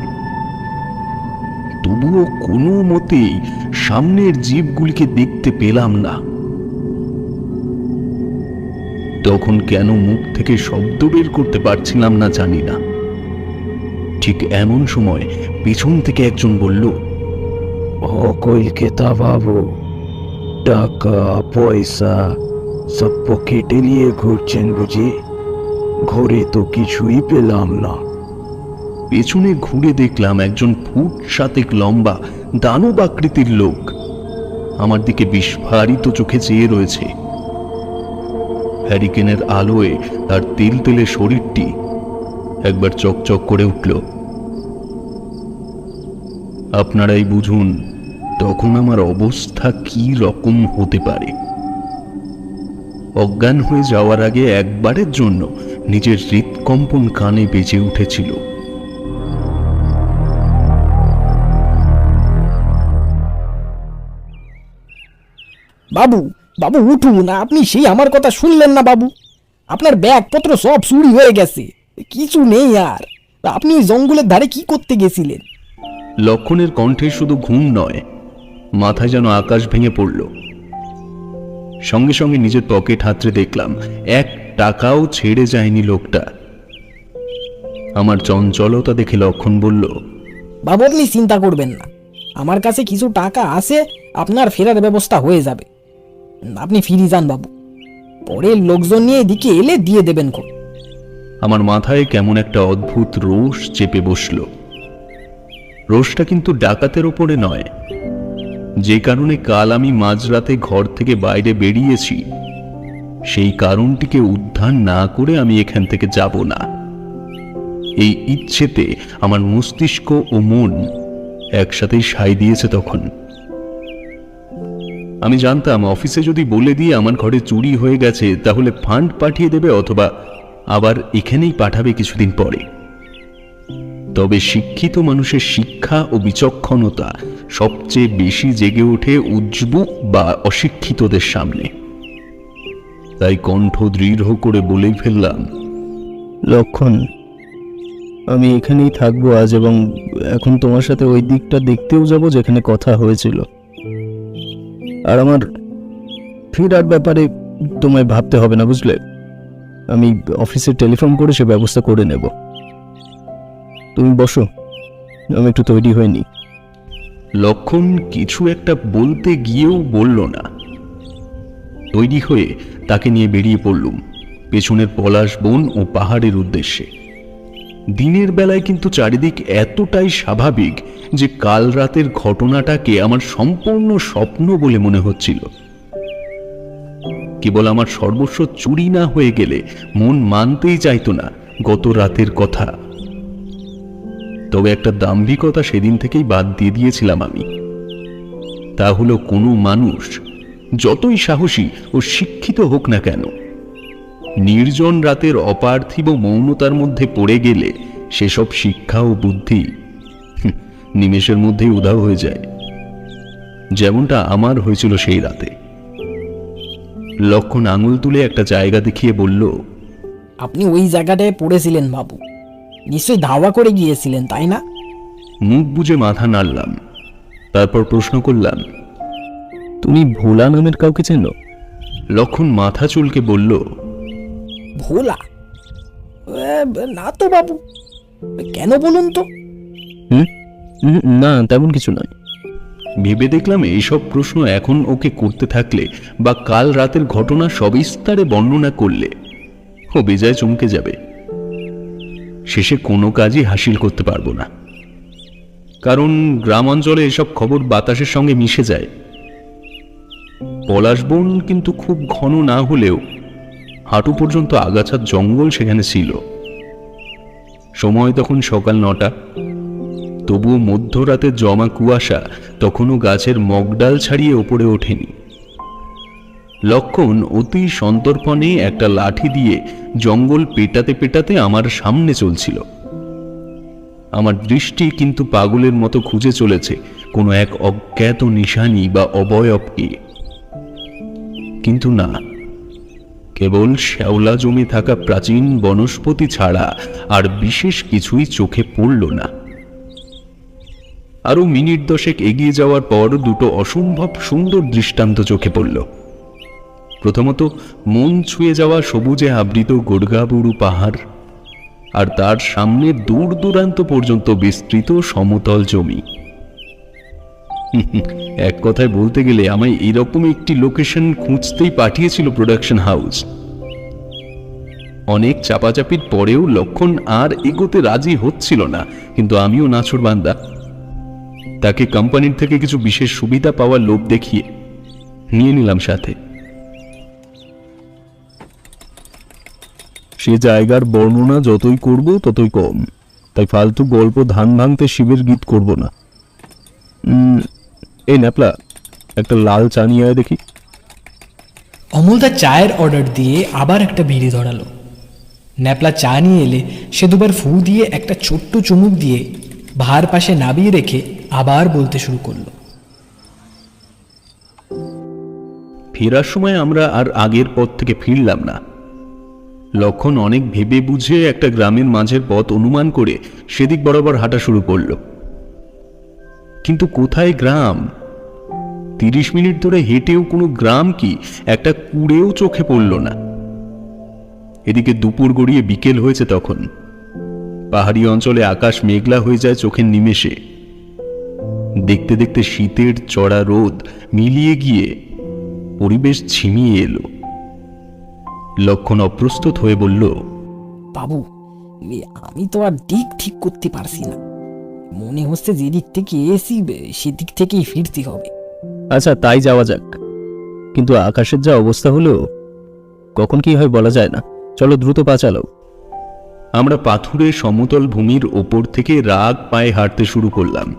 তবুও কোনো মতেই সামনের জীবগুলিকে দেখতে পেলাম না। তখন কেন মুখ থেকে শব্দ বের করতে পারছিলাম না জানি না। ঠিক এমন সময় পিছন থেকে একজন বলল, অকলকে তা বাবু, টাকা পয়সা সব পকেটে নিয়ে ঘুরছেন বুঝি? ঘরে তো কিছুই পেলাম না। পেছনে ঘুরে দেখলাম একজন ফুট 7 লম্বা দানব আকৃতির লোক আমার দিকে বিস্ফারিত চোখে চেয়ে রয়েছে। হ্যারিকেনের আলোয় তার তেলতেলে শরীরটি একবার চকচক করে উঠল। আপনারাই বুঝুন তখন আমার অবস্থা কি রকম হতে পারে। অজ্ঞান হয়ে যাওয়ার আগে একবারের জন্য নিজের হৃৎকম্পন কানে বেজে উঠেছিল। বাবু, বাবু উঠুন, আপনি সেই আমার কথা শুনলেন না বাবু? আপনার ব্যাগপত্র সব চুরি হয়ে গেছে, কিছু নেই আর। আপনি ওই জঙ্গলের ধারে কি করতে গেছিলেন? লক্ষণের কণ্ঠে শুধু ঘুম নয়, মাথায় যেন আকাশ ভেঙে পড়ল। সঙ্গে সঙ্গে নিজের পকেট হাতড়ে দেখলাম 1 টাকাও ছেড়ে যায়নি লোকটা। আমার চঞ্চলতা দেখে লক্ষণ বলল, বাবু আপনি চিন্তা করবেন না, আমার কাছে কিছু টাকা আছে, আপনার ফেরার ব্যবস্থা হয়ে যাবে। আপনি ফিরে যান বাবু, পরের লোকজন নিয়ে এদিকে এলে দিয়ে দেবেন খুব। আমার মাথায় কেমন একটা অদ্ভুত রোষ চেপে বসল। রোষটা কিন্তু ডাকাতের ওপরে নয়, যে কারণে কাল আমি মাঝরাতে ঘর থেকে বাইরে বেরিয়েছি সেই কারণটিকে উদ্ধার না করে আমি এখান থেকে যাব না। এই ইচ্ছেতে আমার মস্তিষ্ক ও মন একসাথেই সায় দিয়েছে। তখন আমি জানতাম অফিসে যদি বলে দিয়ে আমার ঘরে চুরি হয়ে গেছে তাহলে ফান্ড পাঠিয়ে দেবে অথবা আবার এখানেই পাঠাবে কিছুদিন পরে। তবে শিক্ষিত মানুষের শিক্ষা ও বিচক্ষণতা সবচেয়ে বেশি জেগে ওঠে উজ্জুক বা অশিক্ষিতদের সামনে। তাই কণ্ঠ দৃঢ় করে বলেই ফেললাম, লক্ষণ, আমি এখানেই থাকবো আজ, এবং এখন তোমার সাথে ওই দিকটা দেখতেও যাব যেখানে কথা হয়েছিল। আর আমার ফেরার ব্যাপারে তোমায় ভাবতে হবে না, বুঝলে? আমি অফিসে টেলিফোন করে সে ব্যবস্থা করে নেব। তুমি বসো, আমি একটু তৈরি হয়নি। লক্ষণ কিছু একটা বলতে গিয়েও বলল না। তৈরি হয়ে তাকে নিয়ে বেরিয়ে পড়লুম পেছনের পলাশ বন ও পাহাড়ের উদ্দেশ্যে। দিনের বেলায় কিন্তু চারিদিক এতটাই স্বাভাবিক যে কাল রাতের ঘটনাটাকে আমার সম্পূর্ণ স্বপ্ন বলে মনে হচ্ছিল। কেবল আমার সর্বস্ব চুরি না হয়ে গেলে মন মানতেই চাইতো না গত রাতের কথা। তবে একটা দাম্ভিকতা সেদিন থেকেই বাদ দিয়ে দিয়েছিলাম আমি। তা হলো কোনো মানুষ যতই সাহসী ও শিক্ষিত হোক না কেন, নির্জন রাতের অপার্থিব মৌনতার মধ্যে পড়ে গেলে সেসব শিক্ষা ও বুদ্ধি নিমেষের মধ্যেই উধাও হয়ে যায়, যেমনটা আমার হয়েছিল সেই রাতে। লক্ষণ আঙুল তুলে একটা জায়গা দেখিয়ে বলল, আপনি ওই জায়গাটায় পড়েছিলেন বাবু, নিশ্চয়ই ধাওয়া করে গিয়েছিলেন, তাই না? মুখ বুজে মাথা নাড়লাম, তারপর প্রশ্ন করলাম, তুমি ভোলা নামের কাউকে চেনো? লক্ষণ মাথা চুলকে বলল, ভোলা? না তো বাবু, কেন বলুন তো? না, তেমন কিছু নয়। ভেবে দেখলাম এইসব প্রশ্ন এখন ওকে করতে থাকলে বা কাল রাতের ঘটনা সবিস্তারে বর্ণনা করলে ও বেজায় চমকে যাবে। শেষে কোনো কাজই হাসিল করতে পারবো না, কারণ গ্রাম অঞ্চলে এসব খবর বাতাসের সঙ্গে মিশে যায়। পলাশবন কিন্তু খুব ঘন না হলেও হাঁটু পর্যন্ত আগাছার জঙ্গল সেখানে ছিল। সময় তখন সকাল 9টা, তবুও মধ্যরাতে জমা কুয়াশা তখনও গাছের মগডাল ছাড়িয়ে ওপরে ওঠেনি। লক্ষণ অতি সন্তর্পণে একটা লাঠি দিয়ে জঙ্গল পেটাতে পেটাতে আমার সামনে চলছিল। আমার দৃষ্টি কিন্তু পাগলের মতো খুঁজে চলেছে কোনো এক অজ্ঞাত নিশানি বা অবয়বকে, কিন্তু না, কেবল শ্যাওলা জমে থাকা প্রাচীন বনস্পতি ছাড়া আর বিশেষ কিছুই চোখে পড়ল না। আরো মিনিট 10 এগিয়ে যাওয়ার পর দুটো অসম্ভব সুন্দর দৃষ্টান্ত চোখে পড়ল। প্রথমত, মন ছুঁয়ে যাওয়া সবুজে আবৃত গোর্গাবুরু পাহাড়, আর তার সামনে দূর দূরান্ত পর্যন্ত বিস্তৃত সমতল জমি। এক কথায় বলতে গেলে আমায় এরকম একটি লোকেশন খুঁজতেই পাঠিয়েছিল প্রোডাকশন হাউস। অনেক চাপাচাপির পরেও লক্ষণ আর এগোতে রাজি হচ্ছিল না, কিন্তু আমিও নাছোড়বান্দা, তাকে কোম্পানির থেকে কিছু বিশেষ সুবিধা পাওয়ার লোভ দেখিয়ে নিয়ে নিলাম সাথে। সে জায়গার বর্ণনা যতই করব ততই কম, তাই ফালতু গল্প ধান ভাঙতে শিবের গীত করব না। এই ন্যাপলা, একটা লাল চা নিয়ে আয় দেখি। অমলদা চায়ের অর্ডার দিয়ে আবার একটা বিড়ি ধরালো। ন্যাপলা চা নিয়ে এলে সে দুবার ফু দিয়ে একটা ছোট্ট চুমুক দিয়ে ভার পাশে নাবিয়ে রেখে আবার বলতে শুরু করলো। ফেরার সময় আমরা আর আগের পথ থেকে ফিরলাম না। লক্ষণ অনেক ভেবে বুঝে একটা গ্রামের মাঝের পথ অনুমান করে সেদিক বরাবর হাঁটা শুরু করলো। কিন্তু কোথায় গ্রাম? 30 মিনিট ধরে হেঁটেও কোনো গ্রাম কি একটা কুড়েও চোখে পড়ল না। এদিকে দুপুর গড়িয়ে বিকেল হয়েছে তখন। পাহাড়ি অঞ্চলে আকাশ মেঘলা হয়ে যায় চোখের নিমেষে। দেখতে দেখতে শীতের চড়া রোদ মিলিয়ে গিয়ে পরিবেশ ঝিমিয়ে এলো। লক্ষণ অপ্রস্তুত হয়ে বলল, বাবু, আমি তো আর দিক ঠিক করতে পারছি না। মনে হচ্ছে যেদিক থেকে এসি সেদিক থেকেই ফিরতে হবে। আচ্ছা, তাই যাওয়া যাক, কিন্তু আকাশের যা অবস্থা হলো, কখন কি হয় বলা যায় না। চলো দ্রুত পা চালাও। আমরা পাথুরে সমতল ভূমির ওপর থেকে রাগ পায়ে হাঁটতে শুরু করলাম।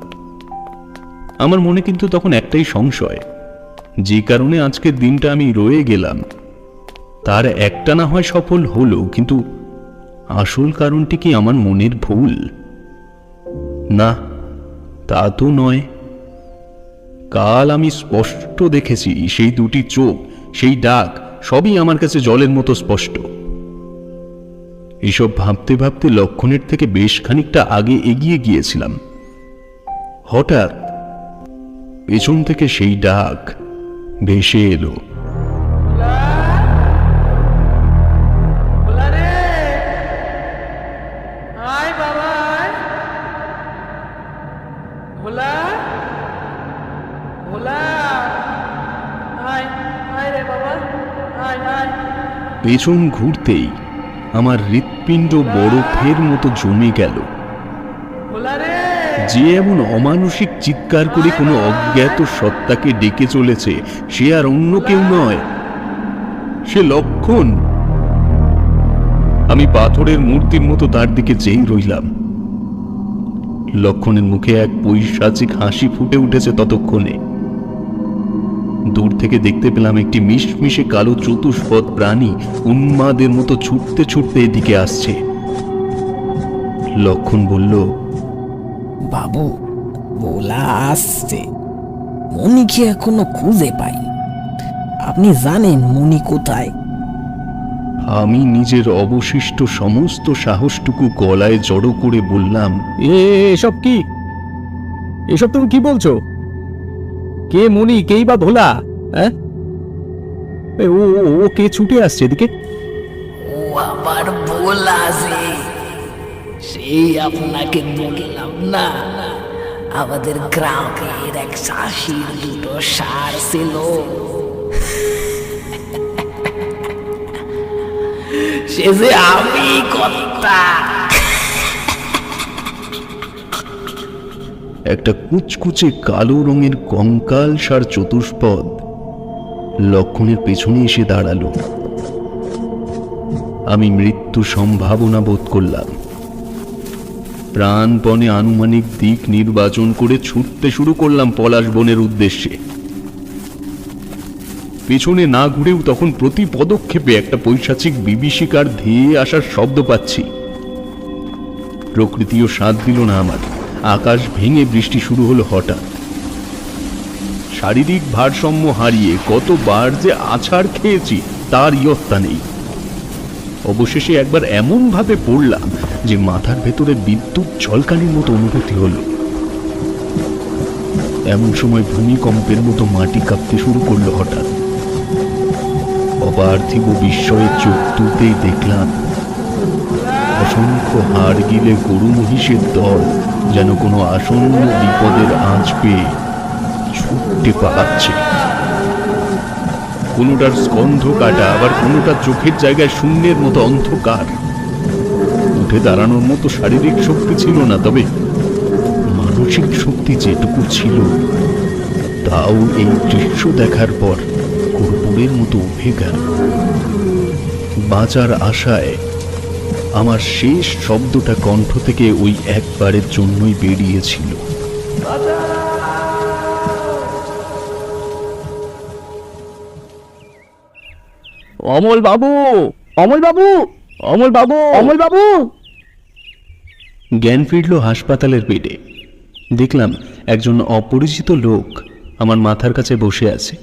আমার মনে কিন্তু তখন একটাই সংশয়, যে কারণে আজকের দিনটা আমি রয়ে গেলাম তার একটা না হয় সফল হলো, কিন্তু আসল কারণটি কি আমার মনের ভুল? না, তা তো নয়। কাল আমি স্পষ্ট দেখেছি সেই দুটি চোখ, সেই ডাক, সবই আমার কাছে জলের মতো স্পষ্ট। এসব ভাবতে ভাবতে লক্ষণের থেকে বেশ খানিকটা আগে এগিয়ে গিয়েছিলাম। হঠাৎ পেছন থেকে সেই ডাক ভেসে এলো। পেছন ঘুরতেই আমার হৃৎপিণ্ড বরফের মতো জমে গেল। যে এমন অমানসিক চিৎকার করে কোনো অজ্ঞাত সত্তাকে ডেকে চলেছে, সে আর অন্য কেউ নয়, সে লক্ষণ। আমি পাথরের মূর্তির মতো তার দিকে চেয়ে রইলাম। লক্ষণের মুখে এক পৈশাচিক হাসি ফুটে উঠেছে ততক্ষণে। দূর থেকে দেখতে পেলাম একটি মিশমিশে কালো চতুষ্পদ প্রাণী উন্মাদের মতো ছুটতে ছুটতে এদিকে আসছে। লক্ষণ বলল, বাবু, ভোলা আসছে। মনিকে এখনো খুঁজে পাই। আপনি জানেন মনি কোথায়? আমি নিজের অবশিষ্ট সমস্ত সাহসটুকু গলায় জড়ো করে বললাম, এসব কি? এসব তুমি কি বলছো? কে মনি, কেই বা ভোলা? হ্যাঁ, ও কে ছুটে আসছে এদিকে? ও আবার ভোলা যে, সেই আপনাকে বললাম না, আমাদের গ্রামের এক চাষির দুটো ষাঁড় ছিল। সে যে আমি কর্তা। একটা কুচকুচে কালো রঙের কঙ্কাল সার চতুষ্পদ লক্ষণের পেছনে এসে দাঁড়ালো। আমি মৃত্যু সম্ভাবনা বোধ করলাম। প্রাণপণে আনুমানিক দিক নির্বাচন করে ছুটতে শুরু করলাম পলাশ বনের উদ্দেশ্যে। পেছনে না ঘুরেও তখন প্রতি পদক্ষেপে একটা পৈশাচিক বিভীষিকার ধেয়ে আসার শব্দ পাচ্ছি। প্রকৃতিও সাথ দিল না আমার। আকাশ ভেঙে বৃষ্টি শুরু হলো হঠাৎ। শারীরিক ভারসাম্য হারিয়ে কতবার যে আছাড় খেয়েছি তার ইয়ত্তা নেই। অবশেষে একবার এমন ভাবে পড়লাম যে মাথার ভেতরে বিদ্যুৎ ঝলকানির মতো অনুভূতি হলো। এমন সময় ভূমিকম্পের মতো মাটি কাঁপতে শুরু করলো হঠাৎ। অপার্থিব বিস্ময়ের চোখ তুলতেই দেখলাম অসংখ্য হাড় গিলে গরু মহিষের দল যেন কোনো আসন্ন বিপদের আঁচ পেয়ে ছুটতে পালাচ্ছে। কোনোটার স্কন্ধ কাটা, আবার কোনোটার চোখের জায়গায় শূন্যের মতো অন্ধকার। উঠে দাঁড়ানোর মতো শারীরিক শক্তি ছিল না, তবে মানসিক শক্তি যেটুকু ছিল তাও এই দৃশ্য দেখার পর কর্পূরের মতো উঠে গেল। বাঁচার আশায় আমার শেষ শব্দটা কণ্ঠ থেকে ওই একবারের জন্যই বেরিয়েছিল। অমল বাবু, অমল বাবু, অমল বাবু, অমল বাবু। জ্ঞান ফিরল হাসপাতালের বেডে। দেখলাম একজন অপরিচিত লোক আমার মাথার কাছে বসে আছে।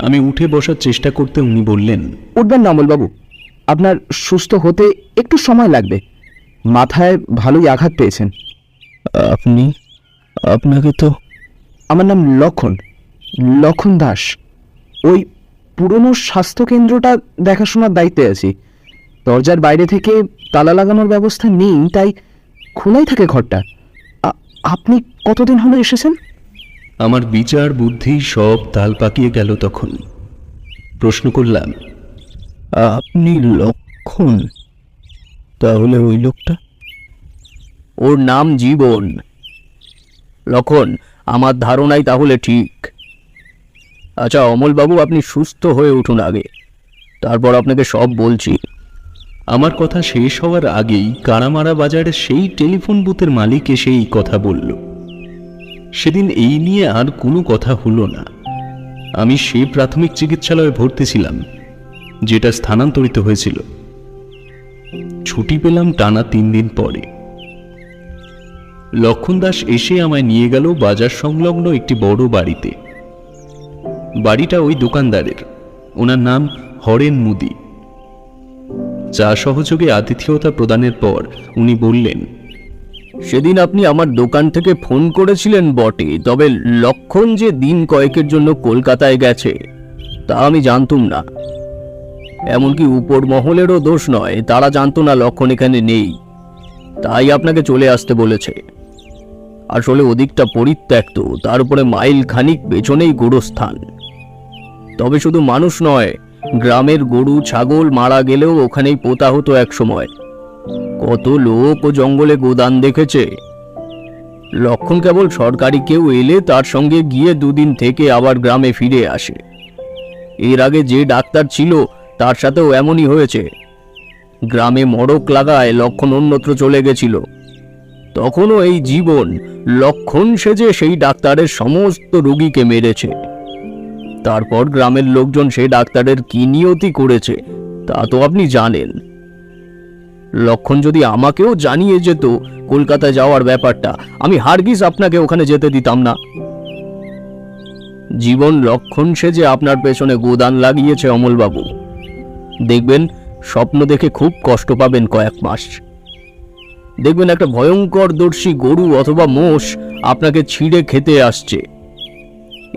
আমি উঠে বসার চেষ্টা করতে উনি বললেন, উঠবেন না অমল বাবু, আপনার সুস্থ হতে একটু সময় লাগবে। মাথায় ভালোই আঘাত পেয়েছেন। আপনি? আপনাকে তো... আমার নাম লক্ষণ, লক্ষণ দাস। ওই পুরনো স্বাস্থ্যকেন্দ্রটা দেখাশোনার দায়িত্বে আছি। দরজার বাইরে থেকে তালা লাগানোর ব্যবস্থা নেই, তাই খোলাই থাকে ঘরটা। আপনি কতদিন হলো এসেছেন? আমার বিচার বুদ্ধি সব তাল পাকিয়ে গেল তখন। প্রশ্ন করলাম, আপনি লক্ষণ? তাহলে ওই লোকটা? ওর নাম জীবন। লক্ষণ, আমার ধারণাই তাহলে ঠিক। আচ্ছা অমলবাবু, আপনি সুস্থ হয়ে উঠুন আগে, তারপর আপনাকে সব বলছি। আমার কথা শেষ হওয়ার আগেই কারামারা বাজারের সেই টেলিফোন বুথের মালিক এসে এই কথা বলল। সেদিন এই নিয়ে আর কোনো কথা হলো না। আমি সে প্রাথমিক চিকিৎসালয়ে ভর্তি ছিলাম যেটা স্থানান্তরিত হয়েছিল। ছুটি পেলাম টানা 3 দিন পরে। লক্ষণ দাস এসে আমায় নিয়ে গেল বাজার সংলগ্ন একটি বড় বাড়িতে। বাড়িটা ওই দোকানদারের, ওনার নাম হরেন মুদি। চা সহযোগে আতিথেয়তা প্রদানের পর উনি বললেন, সেদিন আপনি আমার দোকান থেকে ফোন করেছিলেন বটে, তবে লক্ষণ যে দিন কয়েকের জন্য কলকাতায় গেছে তা আমি জানতুম না। এমনকি উপর মহলেরও দোষ নয়, তারা জানতো না লক্ষণ এখানে নেই, তাই আপনাকে চলে আসতে বলেছে। আসলে ওদিকটা পরিত্যক্ত, তার উপরে মাইল খানিক পেছনেই গোরস্থান। তবে শুধু মানুষ নয়, গ্রামের গরু ছাগল মারা গেলেও ওখানেই পোতা হতো এক সময়। কত লোক ও জঙ্গলে গোদান দেখেছে। লক্ষণ কেবল সরকারি কেউ এলে তার সঙ্গে গিয়ে 2 দিন থেকে আবার গ্রামে ফিরে আসে। এর আগে যে ডাক্তার ছিল তার সাথেও এমনই হয়েছে। গ্রামে মড়ক লাগায় লক্ষণ অন্যত্র চলে গেছিল। তখনও এই জীবন লক্ষণ সেজে সেই ডাক্তারের সমস্ত রোগীকে মেরেছে। তারপর গ্রামের লোকজন সেই ডাক্তারের কি নিয়তি করেছে তা তো আপনি জানেন। লক্ষণ যদি আমাকেও জানিয়ে যেত কলকাতায় যাওয়ার ব্যাপারটা, আমি হারগিজ আপনাকে ওখানে যেতে দিতাম না। জীবন লক্ষণ সেজে আপনার পেছনে গোদান লাগিয়েছে অমলবাবু। দেখবেন স্বপ্ন দেখে খুব কষ্ট পাবেন কয়েক মাস। দেখবেন একটা ভয়ঙ্কর দর্শী গরু অথবা মোষ আপনাকে ছিঁড়ে খেতে আসছে।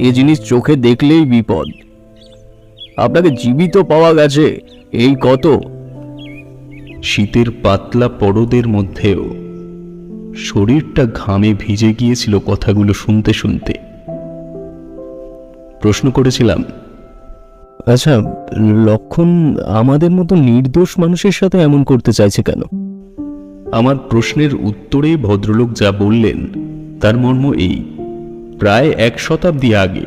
এ জিনিস চোখে দেখলেই বিপদ। আপনাকে জীবিত পাওয়া গেছে এই কত। শীতের পাতলা পরদের মধ্যেও শরীরটা ঘামে ভিজে গিয়েছিল কথাগুলো শুনতে শুনতে। প্রশ্ন করেছিলাম, আচ্ছা, লক্ষণ আমাদের মতো নির্দোষ মানুষের সাথে এমন করতে চাইছে কেন? আমার প্রশ্নের উত্তরে ভদ্রলোক যা বললেন তার মর্ম এই, প্রায় 1 শতাব্দী আগে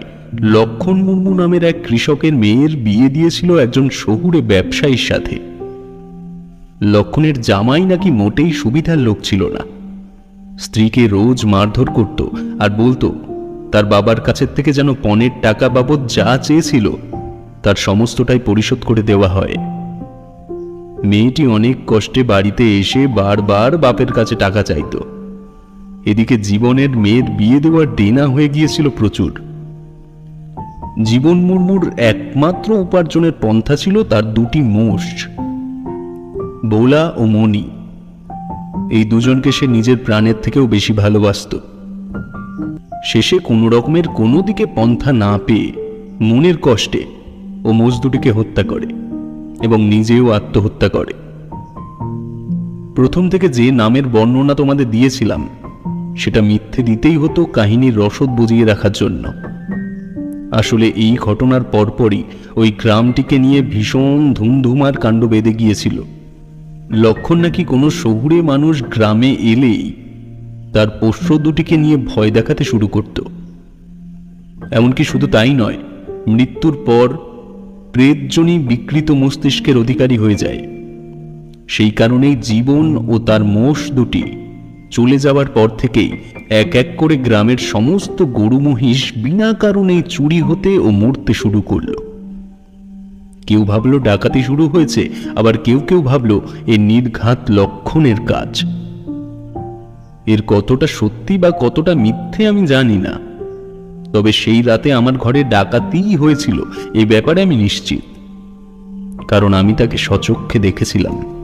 লক্ষণ মুর্মু নামের এক কৃষকের মেয়ের বিয়ে দিয়েছিল একজন শহুরে ব্যবসায়ীর সাথে। লক্ষণের জামাই নাকি মোটেই সুবিধার লোক ছিল না। স্ত্রীকে রোজ মারধর করত আর বলতো তার বাবার কাছের থেকে যেন পণের টাকা বাবদ যা চেয়েছিল তার সমস্তটাই পরিশোধ করে দেওয়া হয়। মেয়েটি অনেক কষ্টে বাড়িতে এসে বারবার বাপের কাছে টাকা চাইত। এদিকে জীবনের মেয়ের বিয়ে দেওয়ার দেনা হয়ে গিয়েছিল প্রচুর। জীবন মুর্মুর একমাত্র উপার্জনের পন্থা ছিল তার 2টি মোষ, বোলা ও মণি। এই দুজনকে সে নিজের প্রাণের থেকেও বেশি ভালোবাসত। শেষে কোনো রকমের কোনো দিকে পন্থা না পেয়ে মনের কষ্টে ও মোষ দুটিকে হত্যা করে এবং নিজেও আত্মহত্যা করে। প্রথম থেকে যে নামের বর্ণনা তোমাদের দিয়েছিলাম সেটা মিথ্যে দিতেই হতো কাহিনীর রসদ বুঝিয়ে রাখার জন্য। আসলে এই ঘটনার পরপরই ওই গ্রামটিকে নিয়ে ভীষণ ধুমধুমার কাণ্ড বেঁধে গিয়েছিল। লক্ষণ নাকি কোনো শহুরে মানুষ গ্রামে এলেই তার পোষ্য দুটিকে নিয়ে ভয় দেখাতে শুরু করত। এমনকি শুধু তাই নয়, মৃত্যুর পর প্রেতজনই বিকৃত মস্তিষ্কের অধিকারী হয়ে যায়। সেই কারণেই জীবন ও তার মোষ দুটি চলে যাওয়ার পর থেকেই এক এক করে গ্রামের সমস্ত গরু মহিষ বিনা কারণেই চুরি হতে ও মরতে শুরু করলো। কেউ ভাবলো ডাকাতি শুরু হয়েছে, আবার কেউ কেউ ভাবলো এ নির্ঘাত লক্ষণের কাজ। এর কতটা সত্যি বা কতটা মিথ্যে আমি জানি না, তবে সেই রাতে আমার ঘরে ডাকাতিই হয়েছিল এ ব্যাপারে আমি নিশ্চিত, কারণ আমি তাকে সচক্ষে দেখেছিলাম।